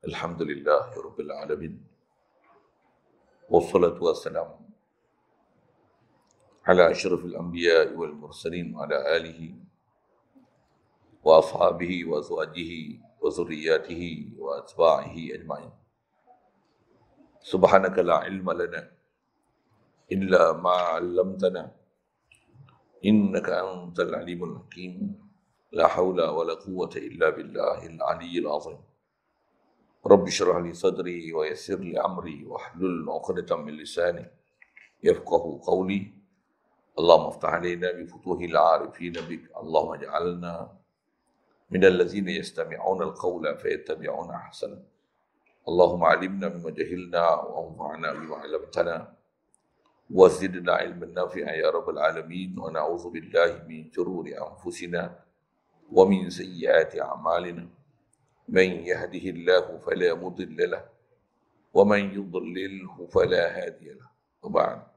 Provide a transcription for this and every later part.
Alhamdulillahirabbil alamin. Wassalatu wassalamu ala asyrafil anbiya'i wal mursalin wa ala alihi wa ashabihi wa azwajihi wa zurriyyatihi wa atba'ihi ajma'in. Subhanaka la ilma lana illa ma 'allamtana innaka antal alimul hakim. La haula wa la quwwata illa billahil aliyyil azim. Rabbi syrah li sadri wa yassir li amri wa hlul 'uqdatam min lisani yafqahu qawli. Allahumma aftah alaina bi futuhil 'arifin bik. Allahumma ij'alna minal ladzina yastami'una al-qawla fayattabi'una ahsana. Allahumma 'allimna mimma jahilna wa anfa'na bima 'allamtana wa zidna 'ilman nafi'a ya rabbal alamin. Wa na'udzu billahi min shururi anfusina wa min sayyiati a'malina. Man yahdihillahu fala mudilla lahu wa man yudlilhu fala hadiya lahu. Wa ba'd.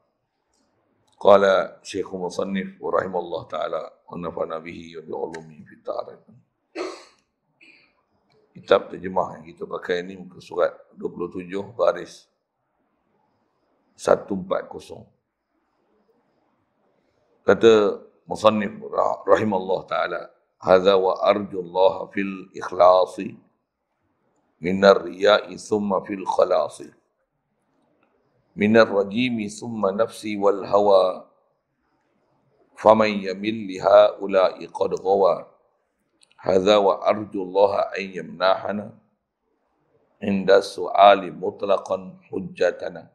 Qala Syekh Musannif rahimahullah taala wa nafa'ana bihi wa bi ulumihi fid dharain. Kitab terjemah yang kita pakai ini muka surat 27 baris 140. Kata Musannif rahimahullah taala, hadza wa arjullah fil ikhlasi minar riya'i thumma fil khalasi minar rajimi thumma nafsi wal hawa faman yamil li haula'i qad ghawa. Hadza wa arjullah an yamnahana inda su'ali mutlaqan hujjatana.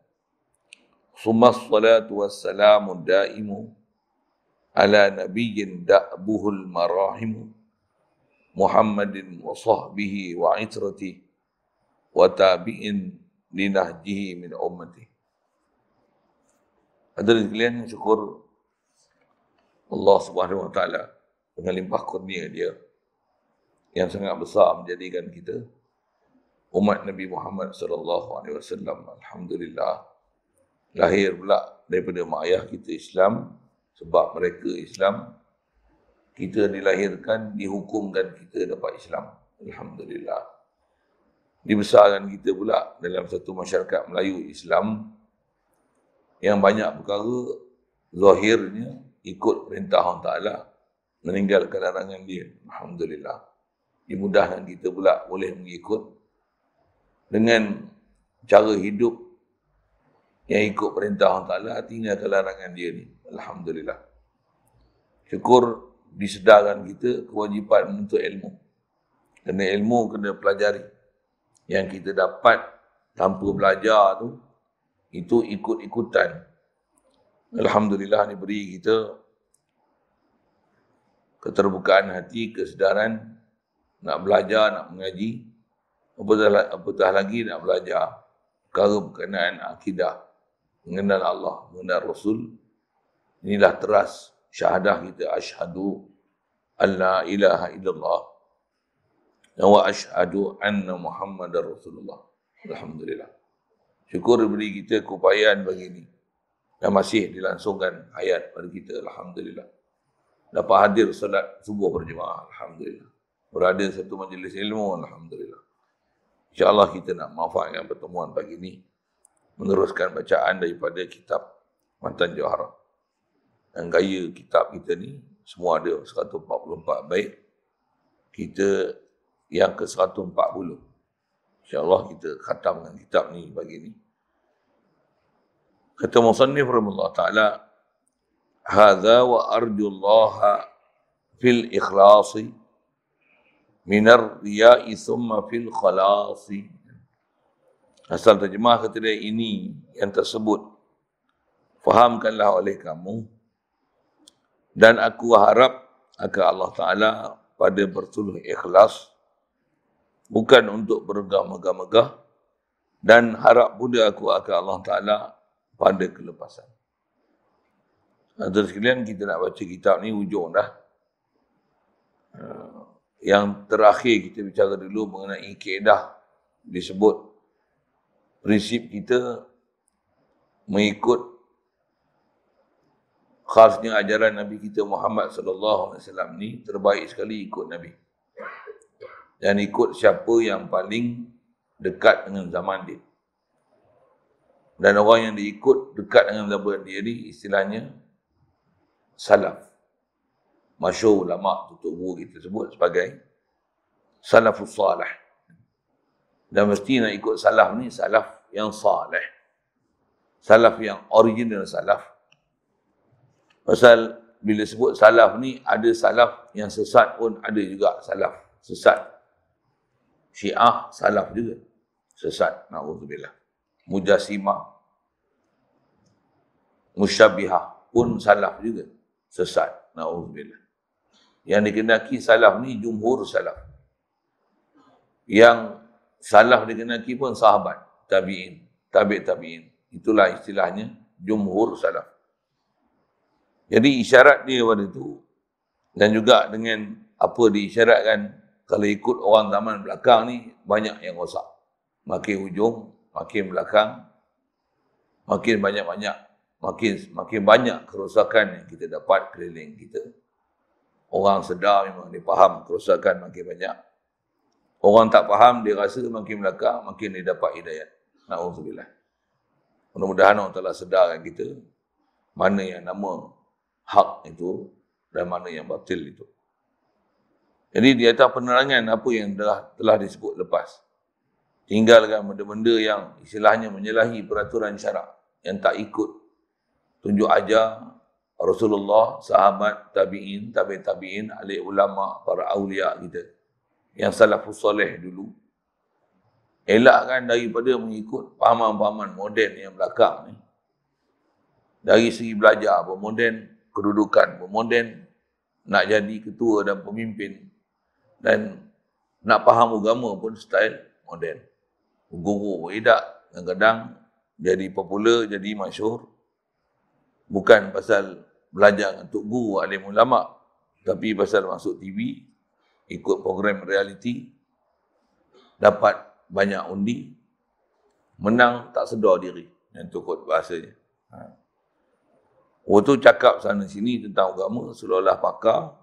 Thumma as-salatu was-salamu daimu ala nabiyyin da'buhul marahimu Muhammadin wa sahbihi wa itrati wa tabi'in linahjihi min ummati. Hadirin sekalian, syukur Allah Subhanahu wa taala dengan limpah kurnia dia yang sangat besar menjadikan kita umat Nabi Muhammad sallallahu alaihi wasallam. Alhamdulillah, lahir pula daripada mak ayah kita Islam. Sebab mereka Islam, kita dilahirkan, dihukumkan kita dapat Islam. Alhamdulillah. Dibesarkan kita pula dalam satu masyarakat Melayu Islam yang banyak perkara zahirnya ikut perintah Allah Ta'ala, meninggalkan larangan dia. Alhamdulillah. Dimudahkan kita pula boleh mengikut dengan cara hidup yang ikut perintah Allah Ta'ala, tinggalkan larangan dia ni. Alhamdulillah. Syukur disedarkan kita kewajipan menuntut ilmu. Kerana ilmu kena pelajari. Yang kita dapat tanpa belajar tu, itu ikut-ikutan. Alhamdulillah diberi kita keterbukaan hati, kesedaran nak belajar, nak mengaji. Apatah lagi nak belajar perkara berkenaan akidah, mengenal Allah, mengenal Rasul. Inilah teras syahadah kita, asyhadu an la ilaha illallah wa asyhadu anna Muhammadar Rasulullah. Alhamdulillah. Syukur diberi kita keupayaan bagi ini. Dan masih dilangsungkan ayat pada kita. Alhamdulillah. Dapat hadir salat subuh berjemaah. Alhamdulillah. Berada satu majlis ilmu. Alhamdulillah. InsyaAllah kita nak manfaatkan pertemuan pagi ini, meneruskan bacaan daripada kitab Matan Jawharah. Dan gaya kitab kita ni semua ada 144 bait. Kita yang ke 140. InsyaAllah kita khatamkan kitab ni pagi ni. Kata Musannif rahimahullah ta'ala, hadza wa arjullaha fil ikhlasi minar riya'i thumma fil khalasi. Asal terjemah kata dia, ini yang tersebut fahamkanlah oleh kamu, dan aku harap akan Allah Ta'ala pada bersuluh ikhlas, bukan untuk bermegah-megah, dan harap pula aku akan Allah Ta'ala pada kelepasan. Terus sekalian, kita nak baca kitab ni hujung dah. Yang terakhir kita bicara dulu mengenai kaedah, disebut prinsip kita mengikut khasnya ajaran Nabi kita Muhammad sallallahu alaihi wasallam ni, terbaik sekali ikut Nabi. Dan ikut siapa yang paling dekat dengan zaman dia. Dan orang yang diikut dekat dengan zaman dia ni istilahnya salaf. Masyhur ulama tutup guru kita sebut sebagai salafus salih. Dan mesti nak ikut salaf ni salaf yang salih. Salaf yang original salaf. Pasal bila sebut salaf ni ada salaf yang sesat pun ada juga salaf sesat. Syiah salaf juga sesat, na'udzubillah. Mujassimah, Musyabbihah pun salaf juga sesat, na'udzubillah. Yang dikenaki salaf ni jumhur salaf. Yang salaf dikenaki pun sahabat, tabi'in, tabi'in. Itulah istilahnya jumhur salaf. Jadi isyarat dia pada itu, dan juga dengan apa diisyaratkan, kalau ikut orang zaman belakang ni banyak yang rosak. Makin hujung, makin belakang, makin banyak-banyak, makin banyak kerosakan yang kita dapat keliling kita. Orang sedar memang dia faham kerosakan makin banyak. Orang tak faham, dia rasa makin belakang, makin dia dapat hidayat. Na'udzubillah. Mudah-mudahan Allah Ta'ala sedarkan kita mana yang nama hak itu dan mana yang batil itu. Jadi di atas penerangan apa yang telah disebut lepas, tinggalkan benda-benda yang istilahnya menyalahi peraturan syarak, yang tak ikut tunjuk ajar Rasulullah, sahabat, tabi'in, tabi'in, ahli ulama, para awliya kita, yang salafus soleh dulu. Elakkan daripada mengikut pahaman-pahaman moden yang belakang ni. Dari segi belajar pun moden, kedudukan pun moden, nak jadi ketua dan pemimpin, dan nak faham agama pun style moden. Guru pun tidak, kadang-kadang jadi popular, jadi masyhur, bukan pasal belajar untuk guru alim ulama, tapi pasal masuk TV, ikut program reality, dapat banyak undi, menang tak sedar diri, yang tukut bahasanya. Waktu cakap sana sini tentang agama, seolah-olah pakar,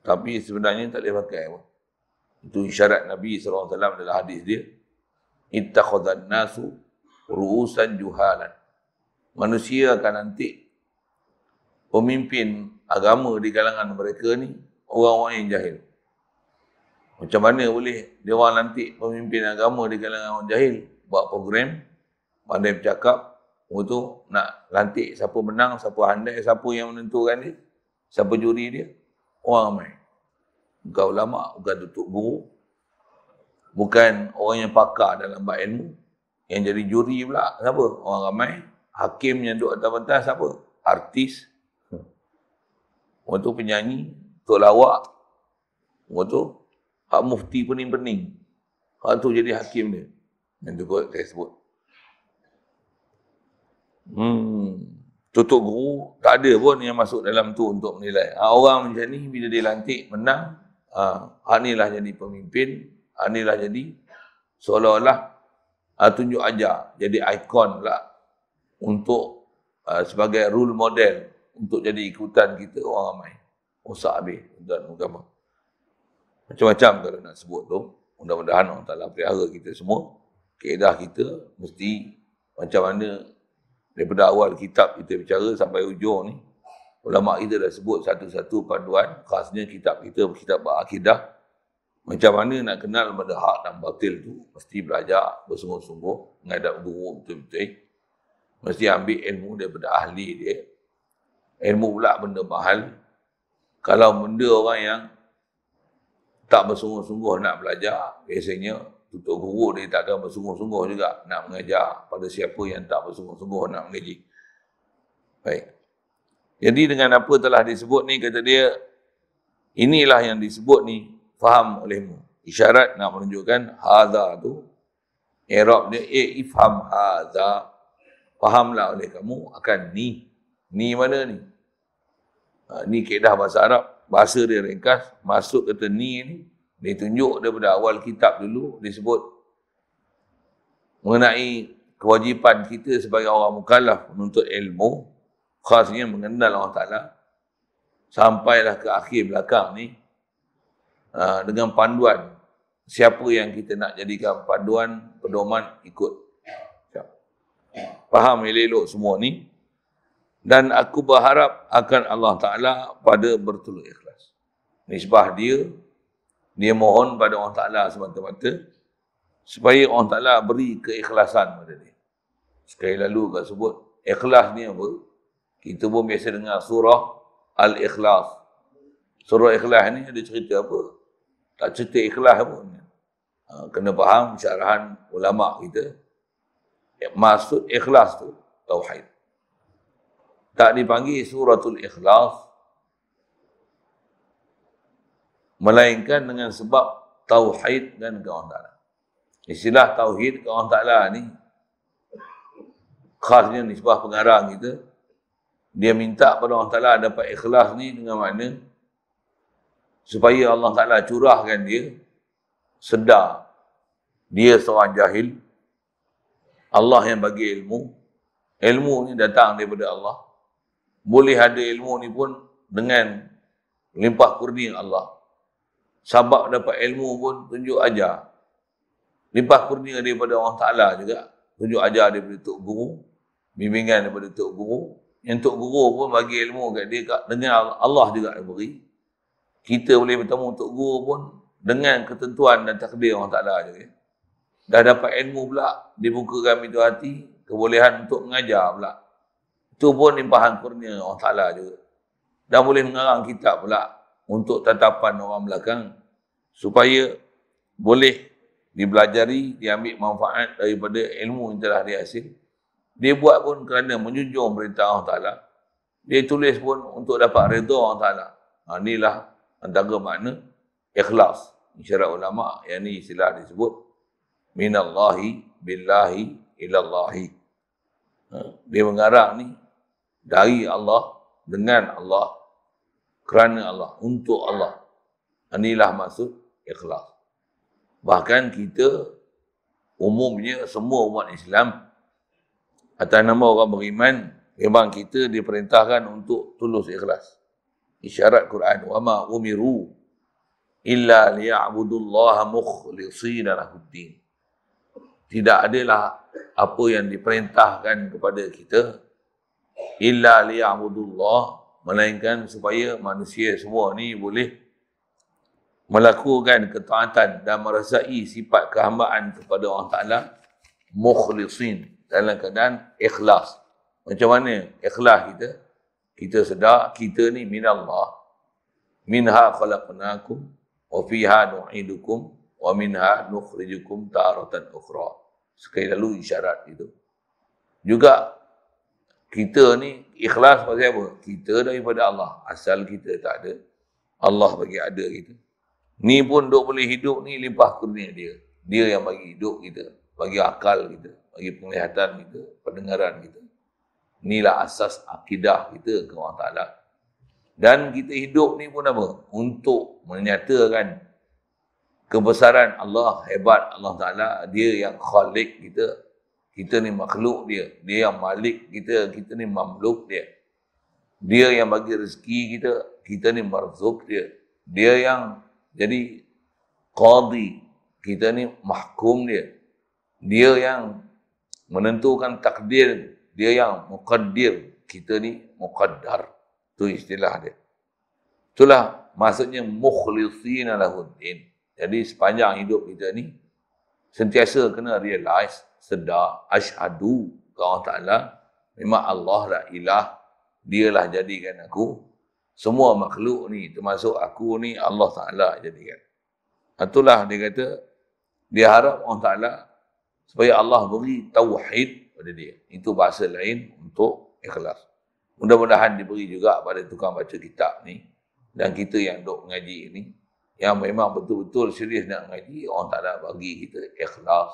tapi sebenarnya tak boleh pakai pun. Itu isyarat Nabi SAW dalam hadis dia, ittakhadhan nasu ru'usan juhalan. Manusia akan nanti pemimpin agama di kalangan mereka ni orang-orang yang jahil. Macam mana boleh dia orang lantik pemimpin agama di kalangan orang jahil? Buat program, pandai bercakap, untuk nak lantik siapa menang, siapa handai, siapa yang menentukan dia, siapa juri dia? Orang ramai. Bukan ulama, bukan tutup guru, bukan orang yang pakar dalam bab ilmu. Yang jadi juri pula siapa? Orang ramai. Hakim yang duduk atas-atas siapa? Artis. Orang tu penyanyi, tok lawak. Orang tu hak mufti pening-pening. Hak tu jadi hakim dia. Yang tu kot saya sebut. Tutup guru, tak ada pun yang masuk dalam tu untuk menilai. Orang macam ni bila dia lantik, menang, hak ni lah jadi pemimpin, hak ni lah jadi seolah-olah tunjuk ajar, jadi ikon pula untuk sebagai role model untuk jadi ikutan kita orang ramai. Rosak habis dan agama. Macam-macam kalau nak sebut tu. Mudah-mudahan Allah Ta'ala pelihara kita semua. Kaedah kita mesti macam mana daripada awal kitab kita bicara sampai ujung ni. Ulama kita dah sebut satu-satu panduan. Khasnya kitab kita, kitab akidah. Macam mana nak kenal pada hak dan batil tu. Mesti belajar bersungguh-sungguh. Menghadap guru betul-betul. Mesti ambil ilmu daripada ahli dia. Ilmu pula benda mahal. Kalau benda orang yang tak bersungguh-sungguh nak belajar, biasanya tutup guru dia tak akan bersungguh-sungguh juga nak mengajar pada siapa yang tak bersungguh-sungguh nak mengaji. Baik. Jadi dengan apa telah disebut ni, kata dia, inilah yang disebut ni, faham olehmu. Isyarat nak menunjukkan hadha tu, i'rab dia, ifham hadha, fahamlah oleh kamu akan ni. Ni mana ni? Ni kaedah bahasa Arab. Bahasa dia ringkas, masuk kata ni ditunjuk daripada awal kitab dulu, disebut mengenai kewajipan kita sebagai orang mukallaf menuntut ilmu, khasnya mengenal Allah Ta'ala, sampailah ke akhir belakang ni dengan panduan siapa yang kita nak jadikan paduan, pedoman, ikut. Faham elok semua ni. Dan aku berharap akan Allah Ta'ala pada bertulus ikhlas. Nisbah dia mohon pada Allah Ta'ala semata-mata, supaya Allah Ta'ala beri keikhlasan pada dia. Sekali lalu kau sebut, ikhlas ni apa? Kita pun biasa dengar surah Al-Ikhlas. Surah Ikhlas ni ada cerita apa? Tak cerita ikhlas pun. Kena faham syarahan ulama kita. Maksud ikhlas tu tauhid. Tak dipanggil suratul Ikhlas melainkan dengan sebab tauhid dan Allah Ta'ala. Istilah tauhid ke Allah Ta'ala ni khasnya nisbah pengarang kita. Dia minta pada Allah Ta'ala dapat ikhlas ni dengan mana supaya Allah Ta'ala curahkan dia sedar dia seorang jahil. Allah yang bagi ilmu. Ilmu ni datang daripada Allah. Boleh ada ilmu ni pun dengan limpah kurnia Allah. Sabab dapat ilmu pun tunjuk ajar. Limpah kurnia daripada Allah Ta'ala juga. Tunjuk ajar daripada Tok Guru. Bimbingan daripada Tok Guru. Yang Tok Guru pun bagi ilmu kat dia dengan Allah juga yang beri. Kita boleh bertemu Tok Guru pun dengan ketentuan dan takdir Allah Ta'ala juga. Dah dapat ilmu pula, dibukakan pintu hati, kebolehan untuk mengajar pula. Itu pun limpahan kurnia Allah Ta'ala juga. Dan boleh mengarang kitab pula untuk tatapan orang belakang supaya boleh dibelajari, diambil manfaat daripada ilmu yang telah dihasil. Dia buat pun kerana menjunjung perintah Allah Ta'ala. Dia tulis pun untuk dapat redha Allah Ta'ala. Inilah antara makna ikhlas. Syarat ulama' yang ni istilah disebut minallahi billahi ilallahi. Dia mengarang ni dari Allah, dengan Allah, kerana Allah, untuk Allah. Inilah maksud ikhlas. Bahkan kita umumnya semua umat Islam atas nama orang beriman, memang kita diperintahkan untuk tulus ikhlas. Isyarat Quran, wa ma umiru illa liya'budullaha mukhlishina lahuddin. Tidak adalah apa yang diperintahkan kepada kita illa liya'budullah, melainkan supaya manusia semua ni boleh melakukan ketaatan dan merasai sifat kehambaan kepada Allah Ta'ala mukhlisin, dalam keadaan ikhlas. Macam mana ikhlas kita? Kita sedar kita ni minallah. Minha khalaqnakum wa fiha nu'idukum wa minha nukhrijukum taratan ukhra. Sekali lalu isyarat itu. Juga kita ni ikhlas pasal apa? Kita daripada Allah. Asal kita tak ada. Allah bagi ada kita. Ni pun duk boleh hidup ni limpah kurnia dia. Dia yang bagi hidup kita. Bagi akal kita. Bagi penglihatan kita. Pendengaran kita. Inilah asas akidah kita ke Allah Ta'ala. Dan kita hidup ni pun apa? Untuk menyatakan kebesaran Allah, hebat Allah Ta'ala. Dia yang khalik kita. Kita ni makhluk dia. Dia yang malik kita. Kita ni mamluk dia. Dia yang bagi rezeki kita. Kita ni marzuk dia. Dia yang jadi qadi. Kita ni mahkum dia. Dia yang menentukan takdir. Dia yang muqaddir. Kita ni muqaddar. Itu istilah dia. Itulah maksudnya mukhlisina lahuddin. Jadi sepanjang hidup kita ni sentiasa kena realize, sedar, asyhadu ke Allah Ta'ala, memang Allah lah ilah, dialah jadikan aku. Semua makhluk ni, termasuk aku ni, Allah Ta'ala jadikan. Itulah dia kata, dia harap Allah Ta'ala supaya Allah beri tauhid pada dia. Itu bahasa lain untuk ikhlas. Mudah-mudahan diberi juga pada tukang baca kitab ni, dan kita yang duk mengaji ni, yang memang betul-betul serius nak mengaji, Allah Ta'ala bagi kita ikhlas.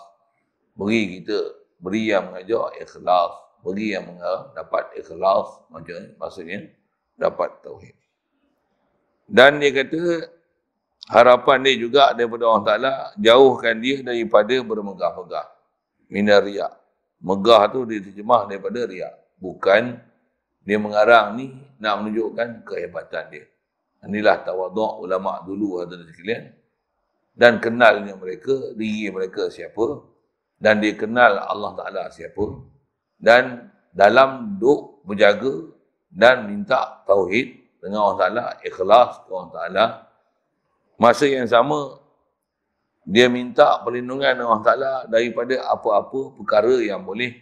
Beri yang mengajar ikhlas. Beri yang mengarang dapat ikhlas. Maksudnya dapat tauhid. Dan dia kata, harapan dia juga daripada Allah Ta'ala, jauhkan dia daripada bermegah-megah. Minar riak. Megah tu diterjemah daripada riak. Bukan dia mengarang ni nak menunjukkan kehebatan dia. Inilah tawaduk ulama' dulu hadirin sekalian. dan kenalnya mereka, diri mereka siapa, dan dia kenal Allah Ta'ala siapa, dan dalam duk berjaga dan minta tauhid dengan Allah Ta'ala, ikhlas ke Allah Ta'ala. Masa yang sama, dia minta perlindungan Allah Ta'ala daripada apa-apa perkara yang boleh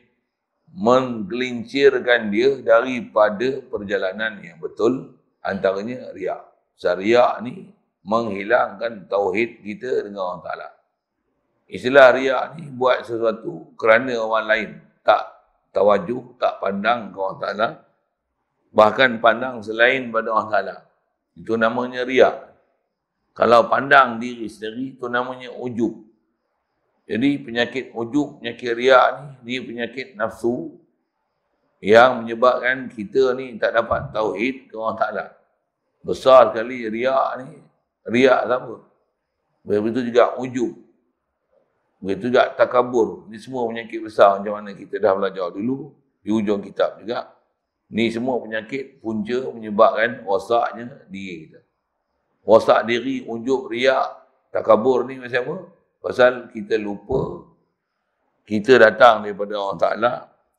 menggelincirkan dia daripada perjalanan yang betul, antaranya riak. Sebab riak ni menghilangkan tauhid kita dengan Allah Ta'ala. Istilah riak ni buat sesuatu kerana orang lain, tak tawajuh, tak pandang ke Allah Ta'ala, bahkan pandang selain pada Allah Ta'ala. Itu namanya riak. Kalau pandang diri sendiri, itu namanya ujub. Jadi penyakit ujub, penyakit riak ni, dia penyakit nafsu yang menyebabkan kita ni tak dapat tauhid ke Allah Ta'ala. Besar sekali riak ni, riak sama. Begitu juga ujub. Begitu juga takabur. Ini semua penyakit besar macam mana kita dah belajar dulu di ujung kitab juga. Ni semua penyakit punca menyebabkan rosaknya diri kita. Rosak diri, ujub, riak, takabur ni macam apa? Pasal kita lupa kita datang daripada Allah Ta'ala,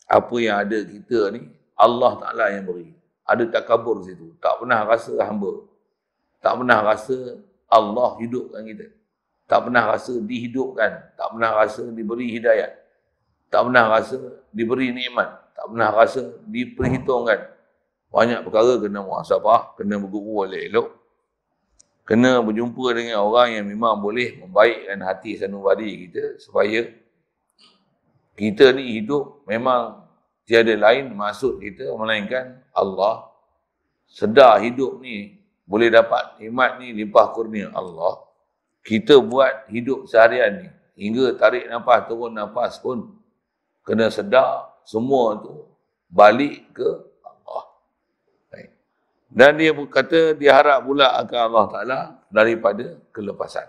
apa yang ada kita ni Allah Ta'ala yang beri. Ada takabur situ. Tak pernah rasa hamba. Tak pernah rasa Allah hidupkan kita. Tak pernah rasa dihidupkan. Tak pernah rasa diberi hidayat. Tak pernah rasa diberi nikmat. Tak pernah rasa diperhitungkan. Banyak perkara kena muhasabah, kena berguru oleh elok. Kena berjumpa dengan orang yang memang boleh membaikkan hati sanubari kita supaya kita ni hidup memang tiada lain maksud kita melainkan Allah. Sedar hidup ni boleh dapat nikmat ni limpah kurnia Allah. Kita buat hidup seharian ni hingga tarik nafas, turun nafas pun kena sedar semua tu balik ke Allah. Dan dia berkata dia harap pula akan Allah Ta'ala daripada kelepasan.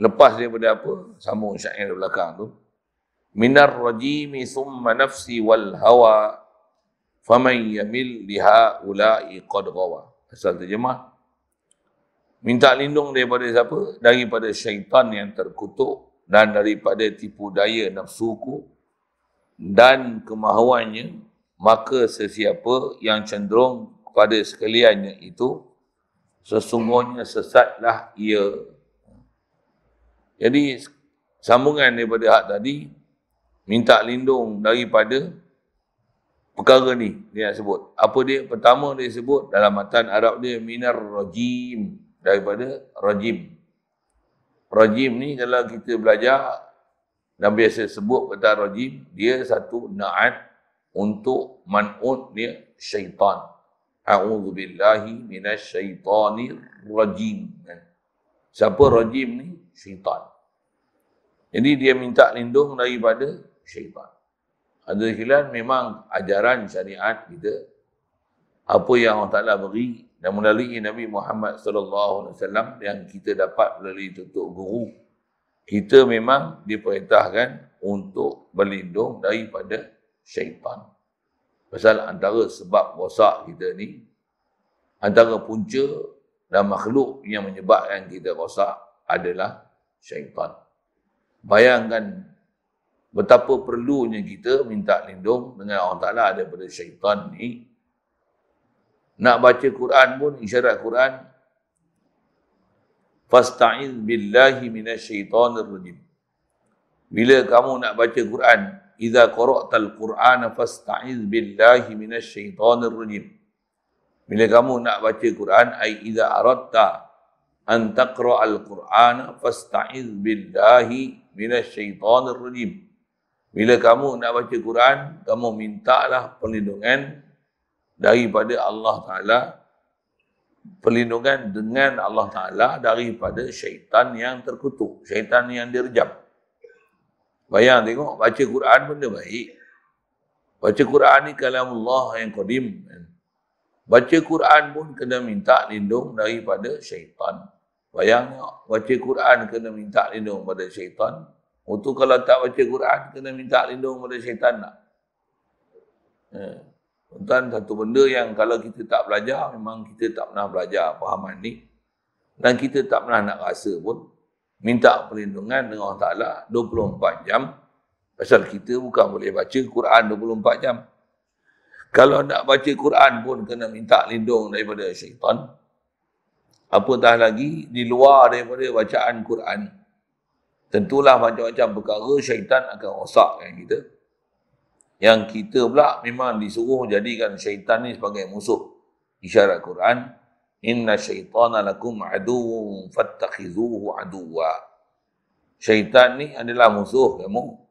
Lepas daripada apa? Sambung syair belakang tu. Minar rajimi summa nafsi wal hawa faman yamil liha ulai qad gawa. Asal terjemah. Minta lindung daripada siapa? Daripada syaitan yang terkutuk dan daripada tipu daya nafsuku dan kemahuannya, maka sesiapa yang cenderung pada sekaliannya itu, sesungguhnya sesatlah ia. Jadi, sambungan daripada hak tadi, minta lindung daripada perkara ni, dia nak sebut. Apa dia? Pertama dia sebut, dalam matan Arab dia, minar rajim, daripada rajim. Rajim ni, kalau kita belajar, dan biasa sebut kata rajim, dia satu na'at untuk man'ud dia syaitan. A'udzubillahi minasyaitanir rajim. Siapa rajim ni? Syaitan. Jadi dia minta lindung daripada syaitan. Ada khilaf memang ajaran syariat kita, apa yang Allah Ta'ala beri dan melalui Nabi Muhammad SAW yang kita dapat melalui tutur guru, kita memang diperintahkan untuk berlindung daripada syaitan. Pasal antara sebab rosak kita ni, antara punca dan makhluk yang menyebabkan kita rosak adalah syaitan. Bayangkan betapa perlunya kita minta lindung dengan Allah Ta'ala daripada syaitan ni. Nak baca Quran pun, isyarat Quran, fasta'iz billahi minasyaitanir rajim. Bila kamu nak baca Quran, idza qara'tal Qur'ana fasta'iz billahi minasyaitanir rajim. Bila kamu nak baca Quran, ai idza aradta an taqra'al Qur'ana fasta'iz billahi minasyaitanir rajim. Bila kamu nak baca Quran, kamu mintalah perlindungan daripada Allah Ta'ala, perlindungan dengan Allah Ta'ala daripada syaitan yang terkutuk, syaitan yang direjam. Bayang tengok, baca Quran benda baik. Baca Quran ni kalamullah yang qadim. Baca Quran pun kena minta lindung daripada syaitan. Bayang tengok, baca Quran kena minta lindung pada syaitan. Untuk kalau tak baca Quran, kena minta lindung pada syaitan tak? Tuan, satu benda yang kalau kita tak belajar, memang kita tak pernah belajar fahaman ni. Dan kita tak pernah nak rasa pun. minta perlindungan dengan Allah Ta'ala 24 jam. Pasal kita bukan boleh baca Quran 24 jam. Kalau nak baca Quran pun kena minta lindung daripada syaitan. Apatah lagi di luar daripada bacaan Quran. Tentulah macam-macam perkara syaitan akan rosakkan kita. Yang kita pula memang disuruh jadikan syaitan ni sebagai musuh. Isyarat Quran, inna syaitana lakum aduwwun fattakhizuhu aduwwa. Syaitan ni adalah musuh kamu.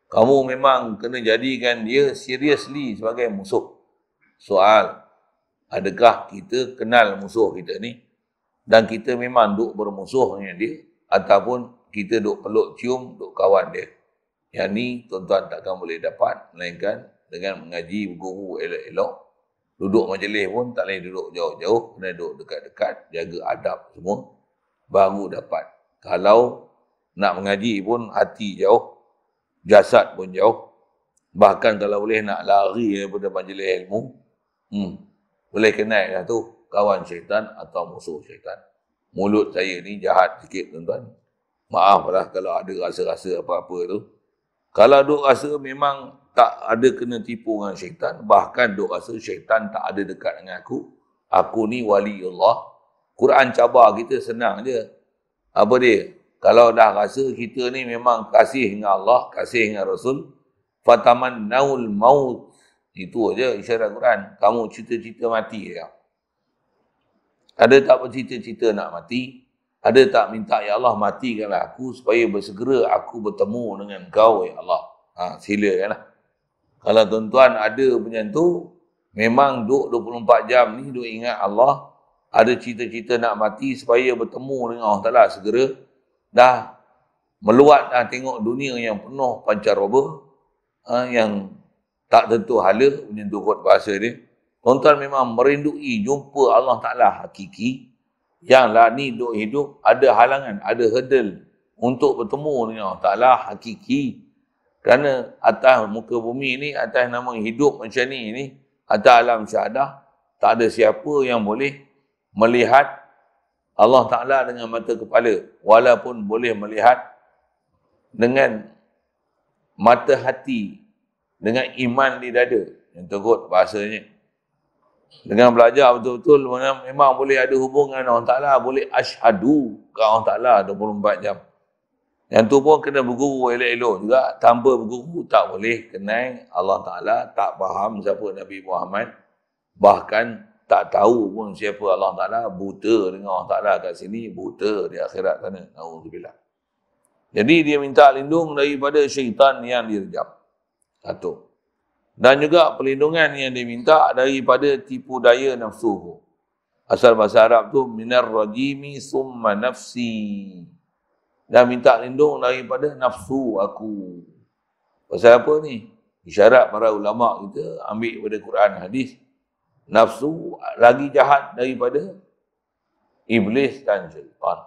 Kamu memang kena jadikan dia seriously sebagai musuh. Soal, adakah kita kenal musuh kita ni? Dan kita memang duk bermusuh dengan dia, ataupun kita duk peluk cium, duk kawan dia. Yang ni tuan-tuan takkan boleh dapat, melainkan dengan mengaji berguru elok-elok. Duduk majlis pun tak boleh duduk jauh-jauh, kena duduk dekat-dekat, jaga adab semua, baru dapat. Kalau nak mengaji pun hati jauh, jasad pun jauh. Bahkan kalau boleh nak lari daripada majlis ilmu, boleh kenal lah tu, kawan syaitan atau musuh syaitan. Mulut saya ni jahat sikit tuan-tuan. Maaflah kalau ada rasa-rasa apa-apa tu. Kalau duk rasa memang tak ada kena tipu dengan syaitan, bahkan duk rasa syaitan tak ada dekat dengan aku ni wali Allah. Quran cabar kita senang je. Apa dia? Kalau dah rasa kita ni memang kasih dengan Allah, kasih dengan Rasul, fatamannaul maut. Itu aja isyarat Quran. Kamu cita-cita mati je. Ada tak bercita-cita nak mati? Ada tak minta, ya Allah matikanlah aku supaya bersegera aku bertemu dengan kau, ya Allah. Silakanlah. Kalau tuan-tuan ada macam tu, memang duk 24 jam ni duk ingat Allah, ada cita-cita nak mati supaya bertemu dengan Allah Ta'ala segera, dah meluat dah tengok dunia yang penuh pancaroba, yang tak tentu hala, macam tu kot bahasa dia. Tuan-tuan memang merindui jumpa Allah Ta'ala hakiki, yang lah ni duk hidup, ada halangan, ada hurdle untuk bertemu dengan Allah Ta'ala hakiki. Kerana atas muka bumi ni, atas nama hidup macam ni, atas alam syahadah, tak ada siapa yang boleh melihat Allah Ta'ala dengan mata kepala. Walaupun boleh melihat dengan mata hati, dengan iman di dada. Yang tergut bahasanya. Dengan belajar betul-betul, memang boleh ada hubungan dengan Allah Ta'ala, boleh asyhadu ke Allah Ta'ala 24 jam. Yang tu pun kena berguru elok-elok juga. Tanpa berguru tak boleh kenal Allah Ta'ala, tak faham siapa Nabi Muhammad, bahkan tak tahu pun siapa Allah Ta'ala, buta dengan Allah Ta'ala kat sini, buta di akhirat sana. Na'udzubillah. Jadi dia minta lindung daripada syaitan yang direjam. Satu. Dan juga perlindungan yang diminta daripada tipu daya nafsu. Asal bahasa Arab tu, minar rajimi summa nafsi. Dan minta lindung daripada nafsu aku. Pasal apa ni? Isyarat para ulama kita ambil daripada Quran hadis. Nafsu lagi jahat daripada iblis dan syaitan.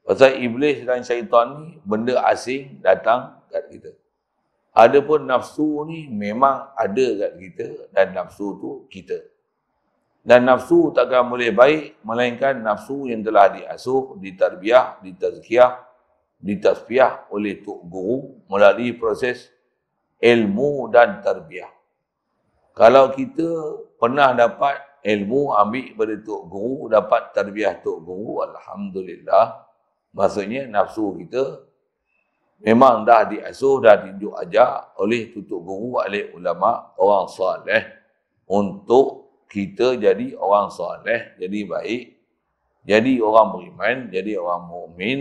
Pasal iblis dan syaitan ni benda asing datang kat kita. Adapun nafsu ni memang ada kat kita, dan nafsu tu kita. Dan nafsu takkan boleh baik melainkan nafsu yang telah diasuh, ditarbiyah, ditazkiyah, ditasfiyah oleh tok guru melalui proses ilmu dan tarbiyah. Kalau kita pernah dapat ilmu ambil pada tok guru, dapat tarbiyah tok guru, alhamdulillah, maksudnya nafsu kita memang dah diasuh, dah ditunjuk ajar oleh tutuk guru, oleh ulama, orang soleh, untuk kita jadi orang soleh, jadi baik, jadi orang beriman, jadi orang mukmin.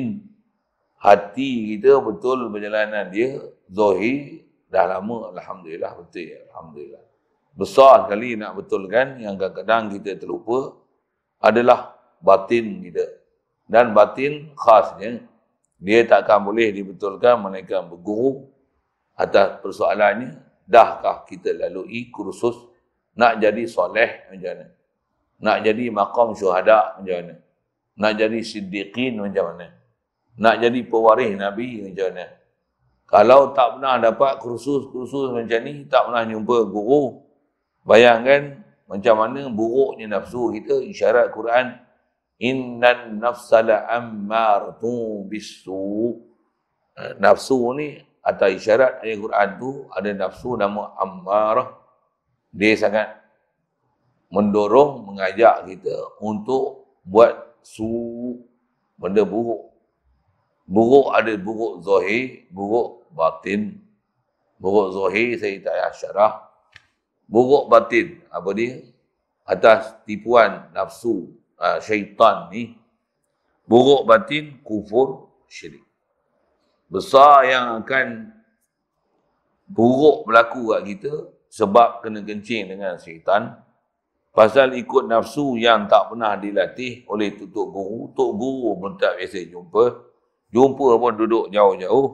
Hati kita betul perjalanan dia, zahir, dah lama, alhamdulillah, betul ya, alhamdulillah. Besar sekali nak betulkan, yang kadang-kadang kita terlupa adalah batin kita. Dan batin khasnya, dia takkan boleh dibetulkan melainkan berguru. Atas persoalannya, dahkah kita lalui kursus nak jadi soleh macam mana? Nak jadi maqam syuhada macam mana? Nak jadi siddiqin macam mana? Nak jadi pewaris Nabi macam mana? Kalau tak pernah dapat kursus-kursus macam ni, tak pernah jumpa guru, bayangkan macam mana buruknya nafsu kita. Isyarat Quran, Innan nafsa la'ammaratu bisu. Nafsu ni atas isyarat ayat Quran tu ada nafsu nama ammarah. Dia sangat mendorong, mengajak kita untuk buat benda buruk. Buruk ada buruk zahir, buruk batin. Buruk zahir saya tak payah syarah. Buruk batin, apa dia? Atas tipuan nafsu syaitan ni. Buruk batin, kufur, syirik. Besar yang akan buruk berlaku kat kita sebab kena kencing dengan syaitan. Pasal ikut nafsu yang tak pernah dilatih oleh Tok Guru. Tok Guru pun tak biasa jumpa. Jumpa pun duduk jauh-jauh.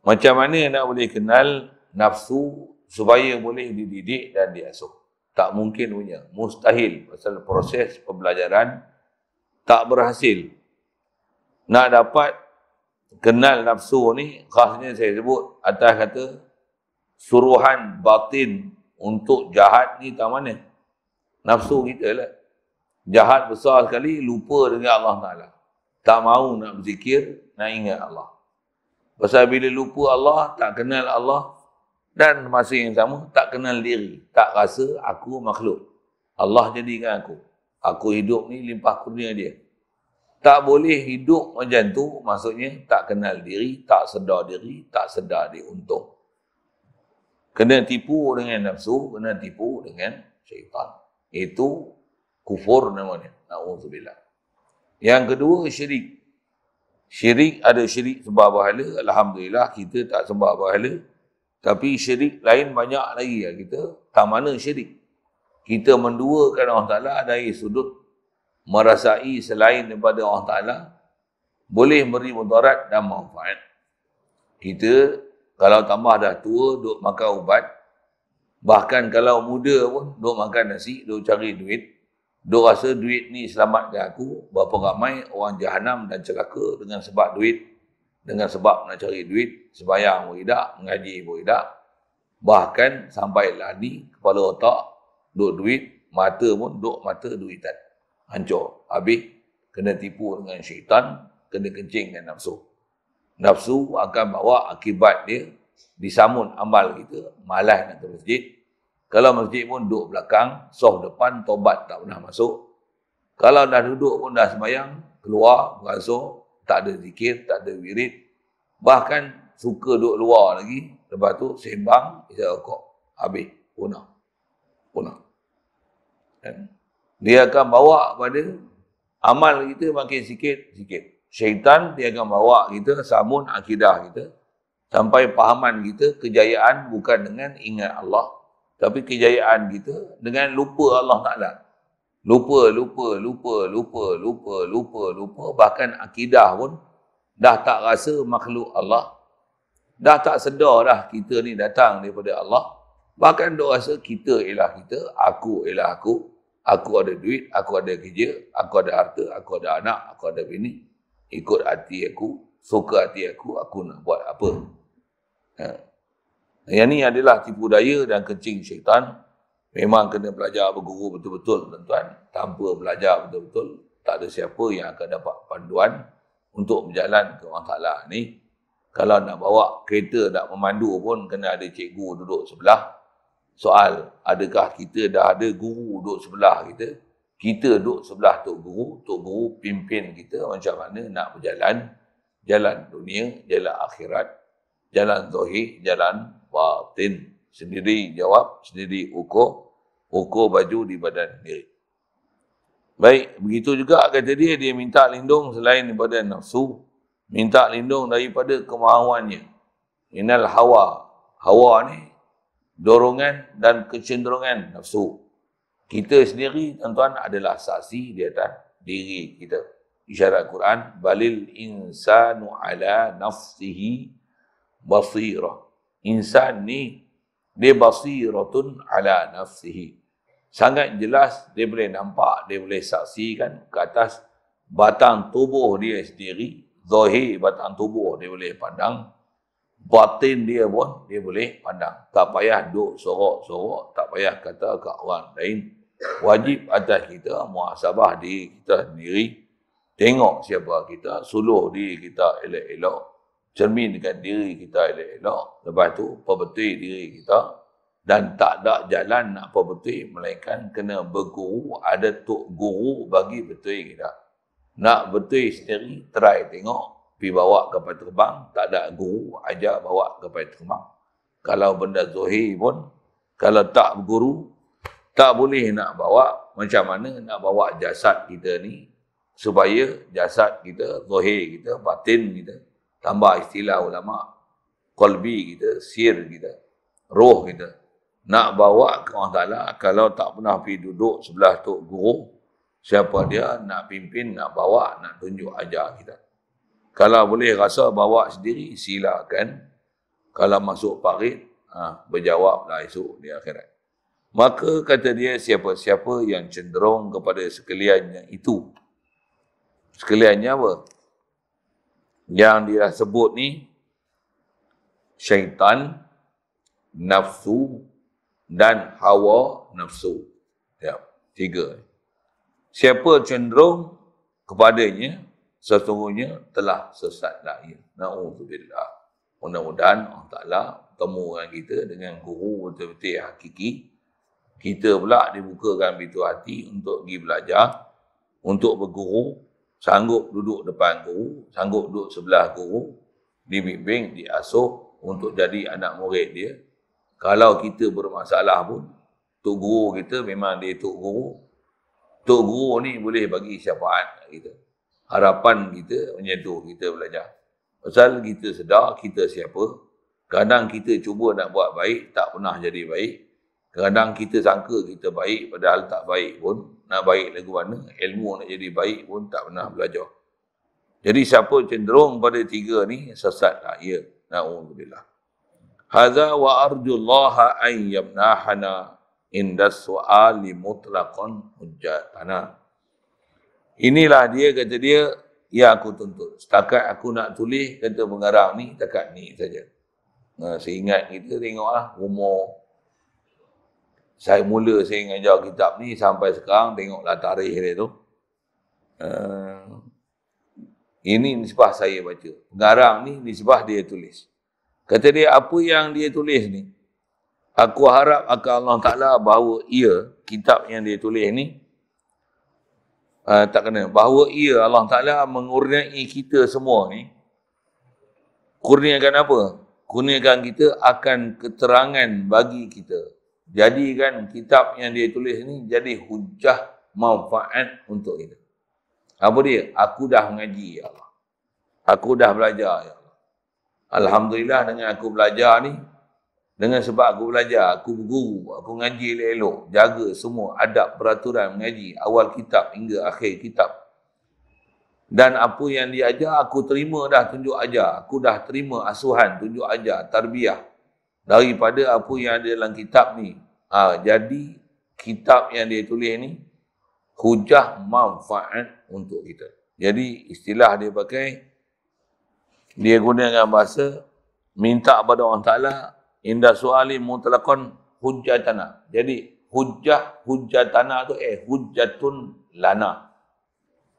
Macam mana nak boleh kenal nafsu supaya boleh dididik dan diasuh? Tak mungkin punya. Mustahil. Pasal proses pembelajaran tak berhasil. Nak dapat kenal nafsu ni, khasnya saya sebut atas kata suruhan batin untuk jahat ni tak mana? Nafsu kita lah. Jahat besar sekali, lupa dengan Allah Ta'ala. Tak mahu nak berzikir, nak ingat Allah. Pasal bila lupa Allah, tak kenal Allah, dan masa yang sama, tak kenal diri. Tak rasa aku makhluk. Allah jadikan aku. Aku hidup ni limpah kurnia dia. Tak boleh hidup macam tu, maksudnya tak kenal diri, tak sedar diri, tak sedar dia untung. Kena tipu dengan nafsu, kena tipu dengan syaitan. Itu kufur namanya. Na'udzubillah. Yang kedua, syirik. Syirik ada syirik sembah berhala. Alhamdulillah kita tak sembah berhala. Tapi syirik lain banyak lagi ya kita. Tak mana syirik. Kita menduakan Allah Ta'ala dari sudut merasai selain daripada Allah Ta'ala boleh beri mudarat dan manfaat. Kita kalau tambah dah tua, duk makan ubat. Bahkan kalau muda pun, duk makan nasi, duk cari duit. Duk rasa duit ni selamatkan aku. Berapa ramai orang jahanam dan celaka dengan sebab duit. Dengan sebab nak cari duit, sembahyang pun tidak, mengaji pun tidak. Bahkan sampailah ni, kepala otak, duk duit, mata pun duk mata duitan. Hancur. Habis, kena tipu dengan syaitan, kena kencing dengan nafsu. Nafsu akan bawa akibat dia, disamun amal kita, malas nak ke masjid. Kalau masjid pun duduk belakang, soft depan, tobat tak pernah masuk. Kalau dah duduk pun dah sembahyang, keluar, beransur, tak ada zikir, tak ada wirid. Bahkan suka duduk luar lagi, lepas tu sembang, isap rokok. Habis, punah. Dia akan bawa pada amal kita makin sikit-sikit. Syaitan dia akan bawa kita samun akidah kita sampai pahaman kita kejayaan bukan dengan ingat Allah, tapi kejayaan kita dengan lupa Allah Ta'ala. Lupa, bahkan akidah pun dah tak rasa makhluk Allah. Dah tak sedar dah kita ni datang daripada Allah. Bahkan duk rasa kita ialah kita, aku ialah aku. Aku ada duit, aku ada kerja, aku ada harta, aku ada anak, aku ada bini. Ikut hati aku, suka hati aku nak buat apa. Yang ni adalah tipu daya dan kencing syaitan. Memang kena belajar berguru betul-betul, tuan-tuan. Tanpa belajar betul-betul, tak ada siapa yang akan dapat panduan untuk berjalan ke Allah Ta'ala ni. Kalau nak bawa kereta, nak memandu pun, kena ada cikgu duduk sebelah. Soal, adakah kita dah ada guru duduk sebelah kita? Kita duduk sebelah Tok Guru pimpin kita macam mana nak berjalan. Jalan dunia, jalan akhirat, jalan zahir, jalan batin. Sendiri jawab, sendiri ukur baju di badan diri. Baik, begitu juga kata dia minta lindung selain daripada nafsu. Minta lindung daripada kemahuannya. Inal hawa. Hawa ni dorongan dan kecenderungan nafsu. Kita sendiri, tuan-tuan, adalah saksi di atas diri kita. Isyarat Quran, balil insanu ala nafsihi basirah. Insan ni, dia basiratun ala nafsihi. Sangat jelas, dia boleh nampak, dia boleh saksikan ke atas batang tubuh dia sendiri. Zahir batang tubuh dia boleh pandang. Batin dia pun dia boleh pandang. Tak payah duk sorok-sorok, tak payah kata kat orang lain. Wajib atas kita muhasabah diri kita sendiri. Tengok siapa kita, suluh diri kita elok-elok, cerminkan diri kita elok-elok, lepas tu perbetul diri kita, dan tak ada jalan nak perbetul melainkan kena berguru, ada tok guru bagi betul kita. Nak betul sendiri, try tengok, pergi bawa kapal terbang, tak ada guru, ajar bawa kapal terbang. Kalau benda zohir pun, kalau tak berguru, tak boleh nak bawa. Macam mana nak bawa jasad kita ni supaya jasad kita, zahir kita, batin kita, tambah istilah ulama, qalbi kita, sir kita, roh kita, nak bawa ke Allah Ta'ala. Kalau tak pernah pergi duduk sebelah tok guru, siapa dia nak pimpin, nak bawa, nak tunjuk ajar kita. Kalau boleh rasa bawa sendiri, silakan. Kalau masuk parit, berjawablah esok di akhirat. Maka kata dia, siapa-siapa yang cenderung kepada sekaliannya itu. Sekaliannya apa? Yang dia sebut ni, syaitan, nafsu, dan hawa nafsu. Ya, 3. Siapa cenderung kepadanya, sesungguhnya telah sesatlah ia. Na'udzubillah. Mudah-mudahan Allah Ta'ala temukan kita dengan guru betul-betul hakiki. Kita pula dibukakan pintu hati untuk pergi belajar, untuk berguru, sanggup duduk depan guru, sanggup duduk sebelah guru, dibimbing, diasuh untuk jadi anak murid dia. Kalau kita bermasalah pun, tok guru kita memang dia tok guru. Tok guru ni boleh bagi syafaat kita. Harapan kita menyentuh kita belajar. Pasal kita sedar kita siapa. Kadang kita cuba nak buat baik, tak pernah jadi baik. Kadang kita sangka kita baik, padahal tak baik pun. Nak baik lagu mana, ilmu nak jadi baik pun tak pernah belajar. Jadi siapa cenderung pada 3 ni, sesatlah ia. Na'udzubillah. Hadza wa arjullaha an yamnahana indas su'ali mutlaqan hujjatana. Inilah dia, kata dia, yang aku tuntut. Setakat aku nak tulis, kata pengarang ni, setakat ni saja. Seingat kita tengoklah, umur saya ngajar kitab ni sampai sekarang, tengoklah tarikh dia tu. Ini nisbah saya baca. Pengarang ni nisbah dia tulis. Kata dia, apa yang dia tulis ni, aku harap akan Allah Ta'ala bahawa ia, kitab yang dia tulis ni, tak kena, bahawa ia, Allah Ta'ala mengurniai kita semua ni. Kurniakan apa? Kurniakan kita akan keterangan bagi kita. Jadikan kitab yang dia tulis ni jadi hujah manfaat untuk kita. Apa dia? Aku dah mengaji, ya Allah. Aku dah belajar, ya Allah. Alhamdulillah dengan aku belajar ni, dengan sebab aku belajar, aku berguru, aku ngaji elok-elok, jaga semua adab peraturan mengaji, awal kitab hingga akhir kitab. Dan apa yang dia ajar, aku terima dah tunjuk ajar. Aku dah terima asuhan, tunjuk ajar, tarbiyah. Daripada apa yang ada dalam kitab ni. Jadi, kitab yang dia tulis ni, hujah manfaat untuk kita. Jadi, istilah dia pakai, dia gunakan bahasa, minta kepada Allah Ta'ala, indah su'ali mutlaqan hujjatana. Jadi, hujjatana tu, hujjatun lana.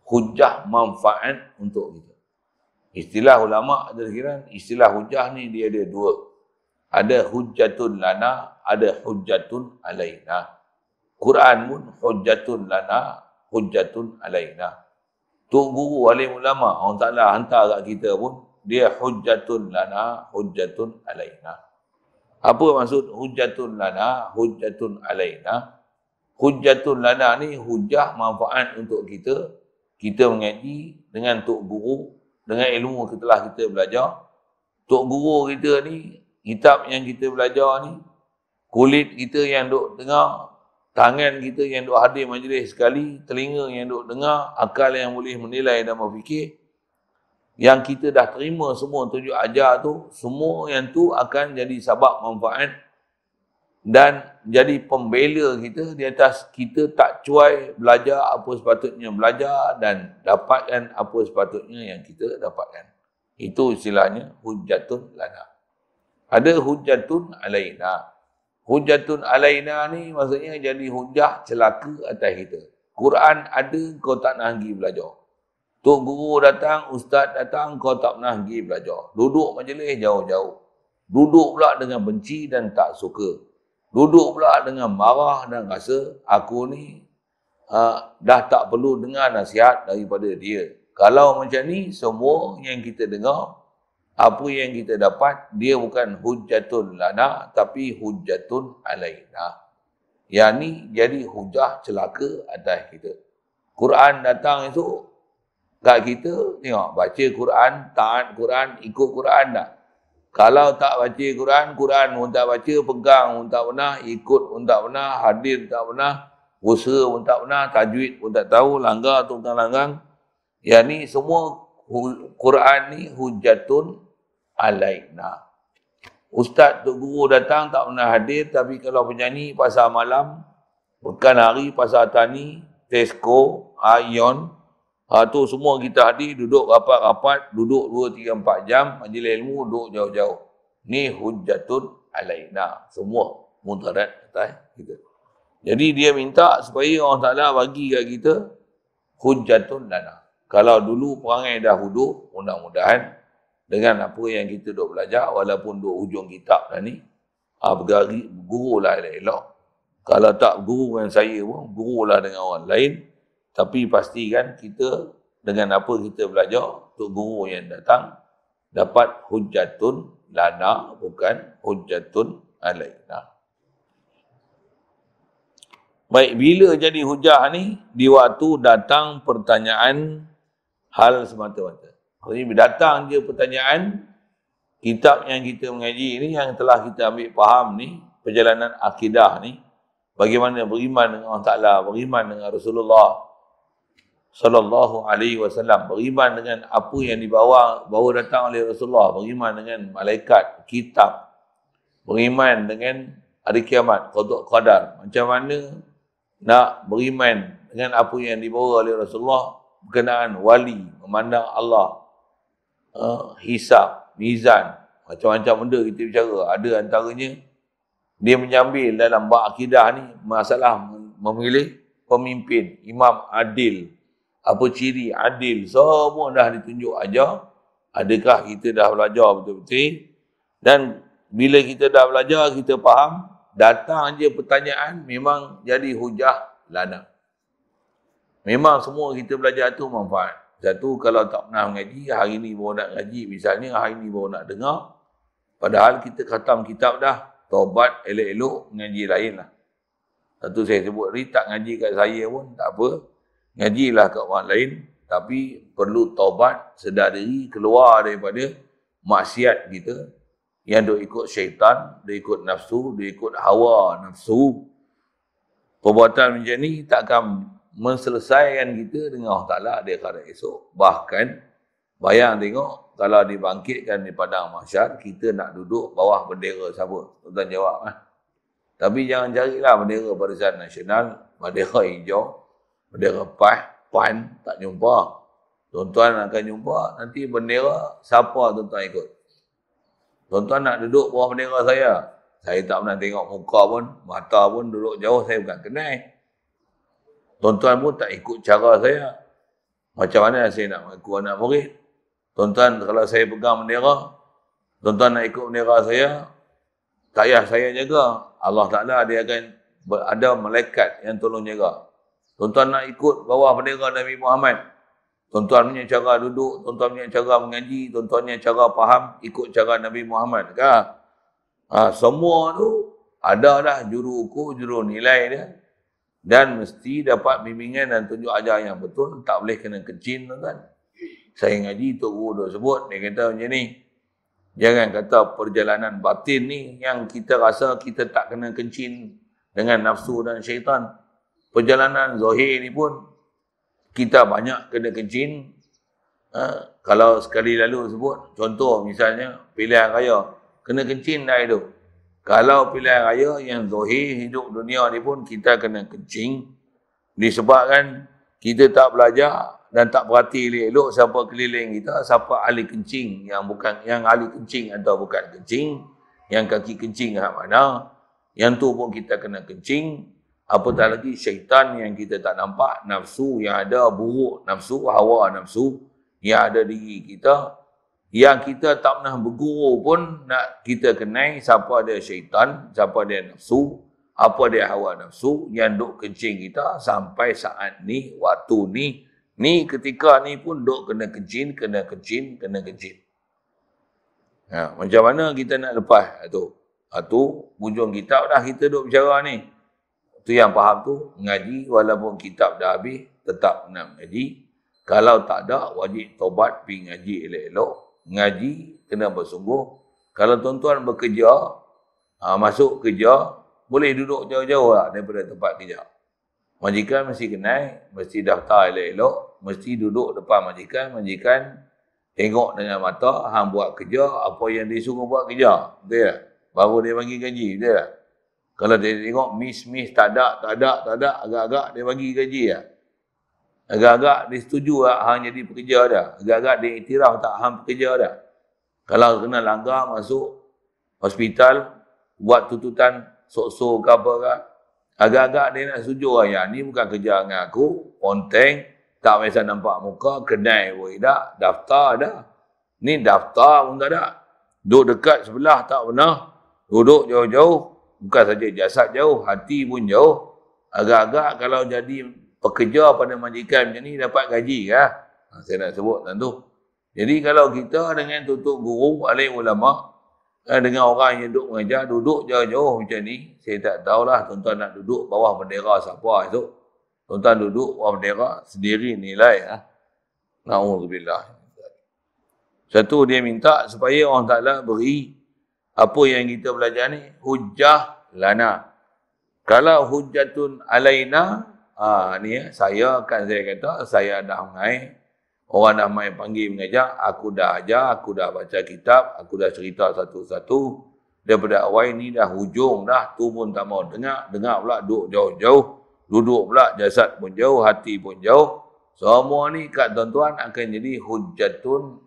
Hujah manfaat untuk kita. Istilah ulama' ada kira, istilah hujah ni dia ada 2. Ada hujjatun lana, ada hujjatun alaina. Quran pun hujjatun lana, hujjatun alaina. Tok guru alim ulama, Allah Ta'ala hantar kat kita pun, dia hujjatun lana, hujjatun alaina. Apa maksud hujjatun lana, hujjatun alaina? Hujjatun lana ni hujah manfaat untuk kita. Kita mengaji dengan tok guru, dengan ilmu telah kita belajar. Tok guru kita ni, kitab yang kita belajar ni, kulit kita yang duk dengar, tangan kita yang duk hadir majlis sekali, telinga yang duk dengar, akal yang boleh menilai dan berfikir, yang kita dah terima semua tunjuk ajar tu, semua yang tu akan jadi sebab manfaat dan jadi pembela kita di atas kita tak cuai belajar apa sepatutnya belajar dan dapatkan apa sepatutnya yang kita dapatkan. Itu istilahnya hujjatun lana. Ada hujjatun alaina. Hujjatun alaina ni maksudnya jadi hujah celaka atas kita. Quran ada, kau tak nak pergi belajar. Tok guru datang, ustaz datang, kau tak nak pergi belajar. Duduk majlis jauh-jauh. Duduk pula dengan benci dan tak suka. Duduk pula dengan marah dan rasa aku ni dah tak perlu dengar nasihat daripada dia. Kalau macam ni, semua yang kita dengar, apa yang kita dapat, dia bukan hujjatun lana, tapi hujjatun alaina. Yang ni jadi hujah celaka atas kita. Quran datang esok, kat kita, tengok, baca Quran, taat Quran, ikut Quran tak? Kalau tak baca Quran, Quran pun tak baca, pegang pun tak pernah, ikut pun tak pernah, hadir tak pernah, usaha pun tak pernah, tajwid pun tak tahu, langgar tu bukan langgang. Yang ni semua Quran ni hujjatun alaina. Ustaz, tok guru datang tak pernah hadir, tapi kalau penyanyi pasar malam, pekan hari, pasar tani, Tesco, Ion, tu semua kita hadir, duduk rapat-rapat, duduk 2, 3, 4 jam, majlis ilmu, duduk jauh-jauh. Ni hujjatun alaina. Semua mudarat atas kita. Jadi dia minta supaya Allah Ta'ala bagi kat kita hujjatun lana. Kalau dulu perangai dah huduh, mudah-mudahan dengan apa yang kita duk belajar, walaupun duk hujung kitab dah ni, bergari, guru lah elok. Kalau tak guru dengan saya pun, guru lah dengan orang lain. Tapi pastikan kita dengan apa kita belajar, untuk guru yang datang, dapat hujjatun lana, bukan hujjatun alaina. Baik, bila jadi hujah ni? Di waktu datang pertanyaan hal semata-mata. Jadi datang je pertanyaan, kitab yang kita mengaji ni, yang telah kita ambil faham ni, perjalanan akidah ni, bagaimana beriman dengan Allah Ta'ala, beriman dengan Rasulullah Sallallahu Alaihi Wasallam, beriman dengan apa yang bawa datang oleh Rasulullah, beriman dengan malaikat, kitab, beriman dengan hari kiamat, qadar. Macam mana nak beriman dengan apa yang dibawa oleh Rasulullah berkenaan wali, memandang Allah, hisab, mizan, macam-macam benda kita bicara. Ada antaranya dia menyambil dalam bab akidah ni masalah memilih pemimpin, imam adil. Apa ciri adil, semua dah ditunjuk ajar. Adakah kita dah belajar betul-betul? Dan bila kita dah belajar, kita faham, datang je pertanyaan, memang jadi hujah lana. Memang semua kita belajar tu manfaat. Satu, kalau tak pernah mengaji, hari ni baru nak ngaji, misalnya hari ni baru nak dengar, padahal kita khatam kitab dah, taubat elok-elok, ngaji lain lah. Satu saya sebut ni, tak ngaji kat saya pun, tak apa. Ngajilah kat orang lain, tapi perlu taubat, sedar diri, keluar daripada maksiat kita, yang duk ikut syaitan, duk ikut nafsu, duk ikut hawa nafsu. Perbuatan macam ni takkan menselesaikan kita dengan Allah Ta'ala di akhirat esok. Bahkan, bayang tengok, kalau dibangkitkan di padang mahsyar, kita nak duduk bawah bendera siapa? Tuan jawab lah. Tapi jangan carilah bendera Barisan Nasional, bendera hijau, bendera PAN, tak jumpa. Tuan-tuan akan jumpa, nanti bendera siapa tuan-tuan ikut? Tuan-tuan nak duduk bawah bendera saya. Saya tak pernah tengok muka pun, mata pun duduk jauh, saya bukan kenal. Tuan-tuan pun tak ikut cara saya. Macam mana saya nak mengaku anak murid? Tuan-tuan, kalau saya pegang bendera, tuan-tuan nak ikut bendera saya, tak payah saya jaga. Allah Ta'ala dia akan ada malaikat yang tolong jaga. Tuan-tuan nak ikut bawah bendera Nabi Muhammad, tuan-tuan punya cara duduk, tuan-tuan punya cara mengaji, tuan-tuan punya cara faham, ikut cara Nabi Muhammad kah? Semua tu ada dah juru ukur, juru nilai dia. Dan mesti dapat bimbingan dan tunjuk ajar yang betul. Tak boleh kena kecil, tuan-tuan. Saya ngaji, Tok Guru dah sebut, dia kata macam ni. Jangan kata perjalanan batin ni yang kita rasa kita tak kena kencing dengan nafsu dan syaitan. Perjalanan zahir ni pun kita banyak kena kencing. Kalau sekali lalu sebut, contoh misalnya pilihan raya, kena kencing dah hidup. Kalau pilihan raya yang zahir hidup dunia ni pun kita kena kencing. Disebabkan kita tak belajar dan tak perhati elok siapa keliling kita, siapa ahli kencing yang bukan, yang ahli kencing atau bukan kencing, yang kaki kencing kat mana, Yang tu pun kita kena kencing. Apatah lagi syaitan yang kita tak nampak, nafsu yang ada buruk, nafsu, hawa nafsu yang ada di kita, yang kita tak pernah berguru pun nak kita kenai siapa dia syaitan, siapa dia nafsu, apa dia hawa nafsu yang duk kencing kita sampai saat ni, waktu ni ketika ni pun duk kena kencing. Macam mana kita nak lepas tu? Tu hujung kitab dah kita duk bicara ni. Tu yang faham tu, ngaji walaupun kitab dah habis, tetap nak ngaji. Kalau tak ada, wajib tobat, pergi ngaji elok-elok. Ngaji, kena bersungguh. Kalau tuan-tuan bekerja, masuk kerja, boleh duduk jauh-jauh lah daripada tempat kerja. Majikan mesti kenal, mesti daftar elok-elok, mesti duduk depan majikan tengok dengan mata, hang buat kerja, apa yang dia suruh buat kerja. Betul tak? Baru dia bagi gaji, betul tak? Kalau dia tengok miss tak ada, agak-agak dia bagi gaji lah. Agak-agak dia setuju lah hang jadi pekerja dah. Agak-agak dia iktiraf tak hang pekerja dah. Kalau kena langgar masuk hospital, buat tuntutan sok-sok ke apa ke, agak-agak dia nak setuju lah. Ya, ni bukan kerja dengan aku, ponteng, tak biasa nampak muka, kenai pun tak, daftar dah. Ni daftar pun tak ada. Duduk dekat sebelah tak pernah, duduk jauh-jauh. Bukan saja jasad jauh, hati pun jauh. Agak-agak kalau jadi pekerja pada majikan macam ni dapat gaji kah? Saya nak sebut tentu. Jadi kalau kita dengan tutup guru, alim ulama, dengan orang yang duduk mengajar, duduk jauh-jauh macam ni, saya tak tahulah tuan-tuan nak duduk bawah bendera siapa esok. Tuan-tuan duduk bawah bendera, sendiri nilai. Na'udzubillah. Satu dia minta supaya orang Ta'ala beri apa yang kita belajar ni, hujjah lana. Kalau hujjatun alaina, saya kata, saya dah mengai, orang dah main panggil mengajar, aku dah ajar, aku dah baca kitab, aku dah cerita satu-satu, daripada awal ni dah hujung dah, tu pun tak mau dengar pula duduk jauh-jauh, duduk pula jasad pun jauh, hati pun jauh, semua ni kat tuan-tuan akan jadi hujjatun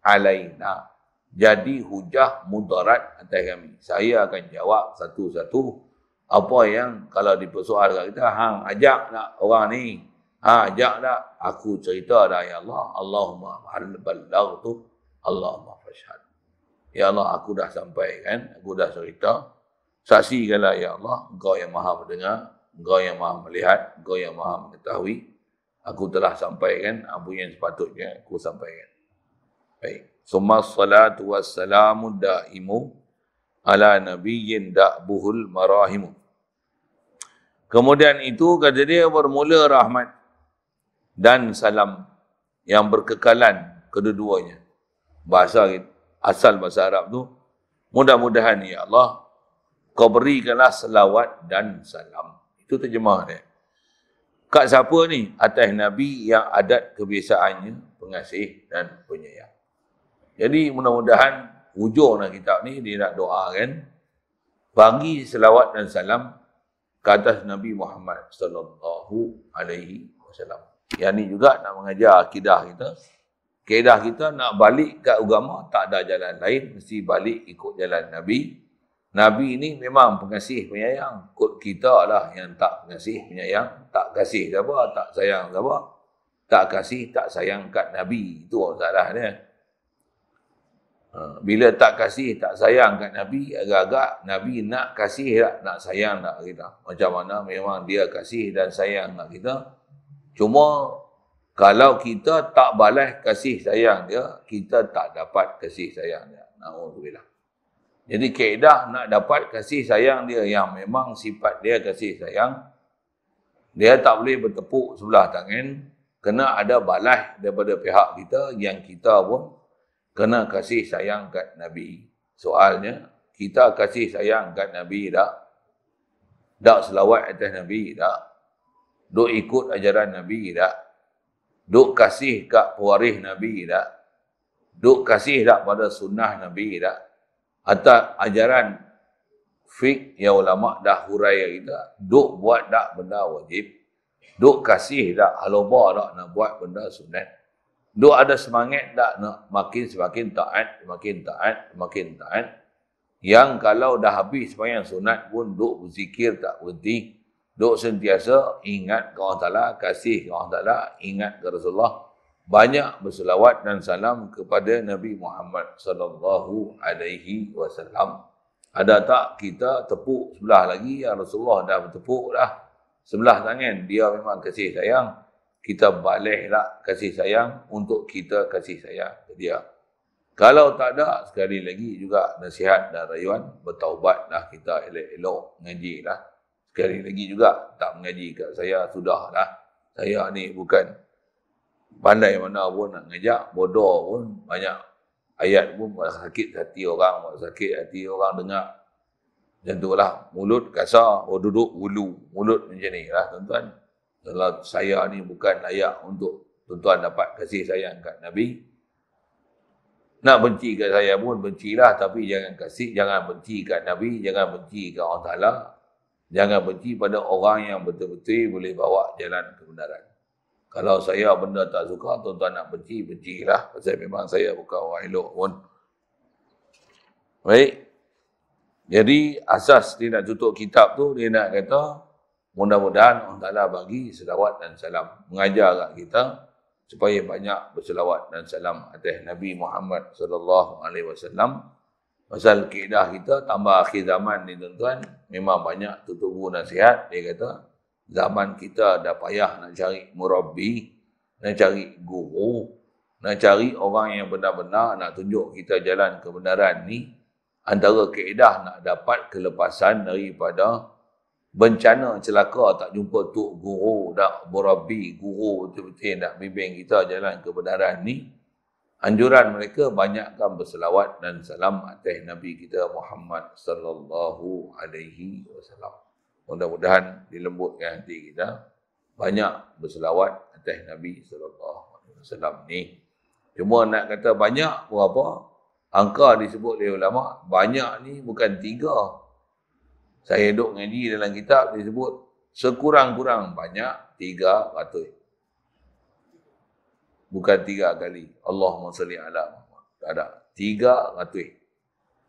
alaina. Jadi hujah mudarat atas kami. Saya akan jawab satu-satu apa yang kalau dipersoal kat kita, hang ajak tak orang ni? Ajak tak? Aku cerita dah ya Allah. Allahumma hal ballaghtu, Allahumma fashhad. Ya Allah, aku dah sampaikan, aku dah cerita. Saksikanlah ya Allah, Engkau yang Maha mendengar, Engkau yang Maha melihat, Engkau yang Maha mengetahui. Aku telah sampaikan apa yang sepatutnya aku sampaikan. Baik. Summa salatu wassalamu daimu ala nabiyyin da'buhul marahimu. Kemudian itu kata dia bermula rahmat dan salam yang berkekalan kedua-duanya. Asal bahasa Arab tu, mudah-mudahan ya Allah, kau berikanlah selawat dan salam. Itu terjemah dia. Kat siapa ni? Atas Nabi yang adat kebiasaannya pengasih dan penyayang. Jadi mudah-mudahan hujung kitab ni dia nak doakan bagi selawat dan salam ke atas Nabi Muhammad sallallahu alaihi wasallam. Yang ni juga nak mengajar akidah kita. Akidah kita nak balik ke agama tak ada jalan lain, mesti balik ikut jalan Nabi. Nabi ni memang pengasih penyayang. Kod kita lah yang tak pengasih penyayang, tak kasih siapa, tak sayang siapa. Tak kasih, tak sayang kat Nabi. Itu masalah dia. Bila tak kasih, tak sayang kat Nabi, agak-agak Nabi nak kasih tak, nak sayang tak kita. Macam mana memang dia kasih dan sayang kat kita. Cuma kalau kita tak balas kasih sayang dia, kita tak dapat kasih sayang dia. Na'udzubillah. Jadi kaedah nak dapat kasih sayang dia yang memang sifat dia kasih sayang, dia tak boleh bertepuk sebelah tangan, kena ada balas daripada pihak kita yang kita pun kena kasih sayang kat Nabi. Soalnya, kita kasih sayang kat Nabi tak? Tak selawat atas Nabi tak? Duk ikut ajaran Nabi tak? Duk kasih kat pewaris Nabi tak? Duk kasih tak pada sunnah Nabi tak? Atau ajaran fiqh yang ulama dah hurai kita, duk buat tak benda wajib? Duk kasih tak haloba tak nak buat benda sunat? Duk ada semangat tak nak semakin taat. Yang kalau dah habis sembahyang sunat pun duk berzikir tak berhenti. Duk sentiasa ingat ke Allah Ta'ala, kasih ke Allah Ta'ala, ingat ke Rasulullah. Banyak berselawat dan salam kepada Nabi Muhammad sallallahu alaihi wasallam. Ada tak kita tepuk sebelah lagi, ya Rasulullah dah bertepuk dah sebelah tangan, dia memang kasih sayang. Kita baliklah kasih sayang untuk kita kasih sayang ke dia. Kalau tak ada, sekali lagi juga nasihat dan rayuan, bertaubatlah kita elok-elok, ngajilah. Sekali lagi juga, tak mengaji kat saya, sudahlah. Saya ni bukan pandai mana pun nak ngajak, bodoh pun, banyak ayat pun buat sakit hati orang, buat sakit hati orang dengar. Macam tu lah, mulut kasar, duduk ulu, mulut macam ni lah tuan-tuan. Kalau saya ni bukan layak untuk tuan-tuan dapat kasih sayang kat Nabi. Nak benci kat saya pun bencilah, tapi jangan kasih, jangan benci kat Nabi, jangan benci kat Allah Ta'ala. Jangan benci pada orang yang betul-betul boleh bawa jalan kebenaran. Kalau saya benda tak suka, tuan-tuan nak benci, bencilah. Pasal memang saya bukan orang elok pun. Baik. Jadi asas dia nak tutup kitab tu, dia nak kata, mudah-mudahan Allah Ta'ala bagi selawat dan salam. Mengajar kat kita, supaya banyak berselawat dan salam atas Nabi Muhammad sallallahu alaihi wasallam. Pasal kaedah kita tambah akhir zaman ni tuan-tuan, memang banyak tutup nasihat. Dia kata zaman kita dah payah nak cari murabbi, nak cari guru, nak cari orang yang benar-benar nak tunjuk kita jalan kebenaran ni. Antara kaedah nak dapat kelepasan daripada bencana celaka tak jumpa tok guru, tak murabbi, guru betul-betul nak bimbing kita jalan kebenaran ni. Anjuran mereka banyakkan berselawat dan salam atas Nabi kita Muhammad sallallahu alaihi wasallam. Mudah-mudahan dilembutkan hati kita, banyak berselawat atas Nabi sallallahu alaihi wasallam ni. Cuma nak kata banyak berapa? Angka disebut oleh ulama, banyak ni bukan 3. Saya duduk ngaji dalam kitab disebut sekurang-kurang banyak 300. Bukan 3 kali. Allahumma salli ala Muhammad. Tak ada. 300.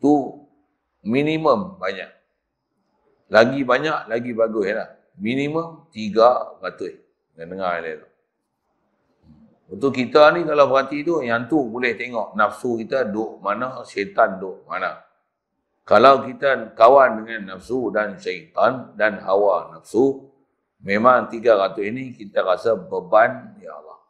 Tu minimum banyak. Lagi banyak, lagi bagus lah. Minimum 300. Dengar elok. Untuk kita ni kalau perhati tu, yang tu boleh tengok nafsu kita duk mana, syaitan duk mana. Kalau kita kawan dengan nafsu dan syaitan dan hawa nafsu, memang 300 ini kita rasa beban, ya Allah.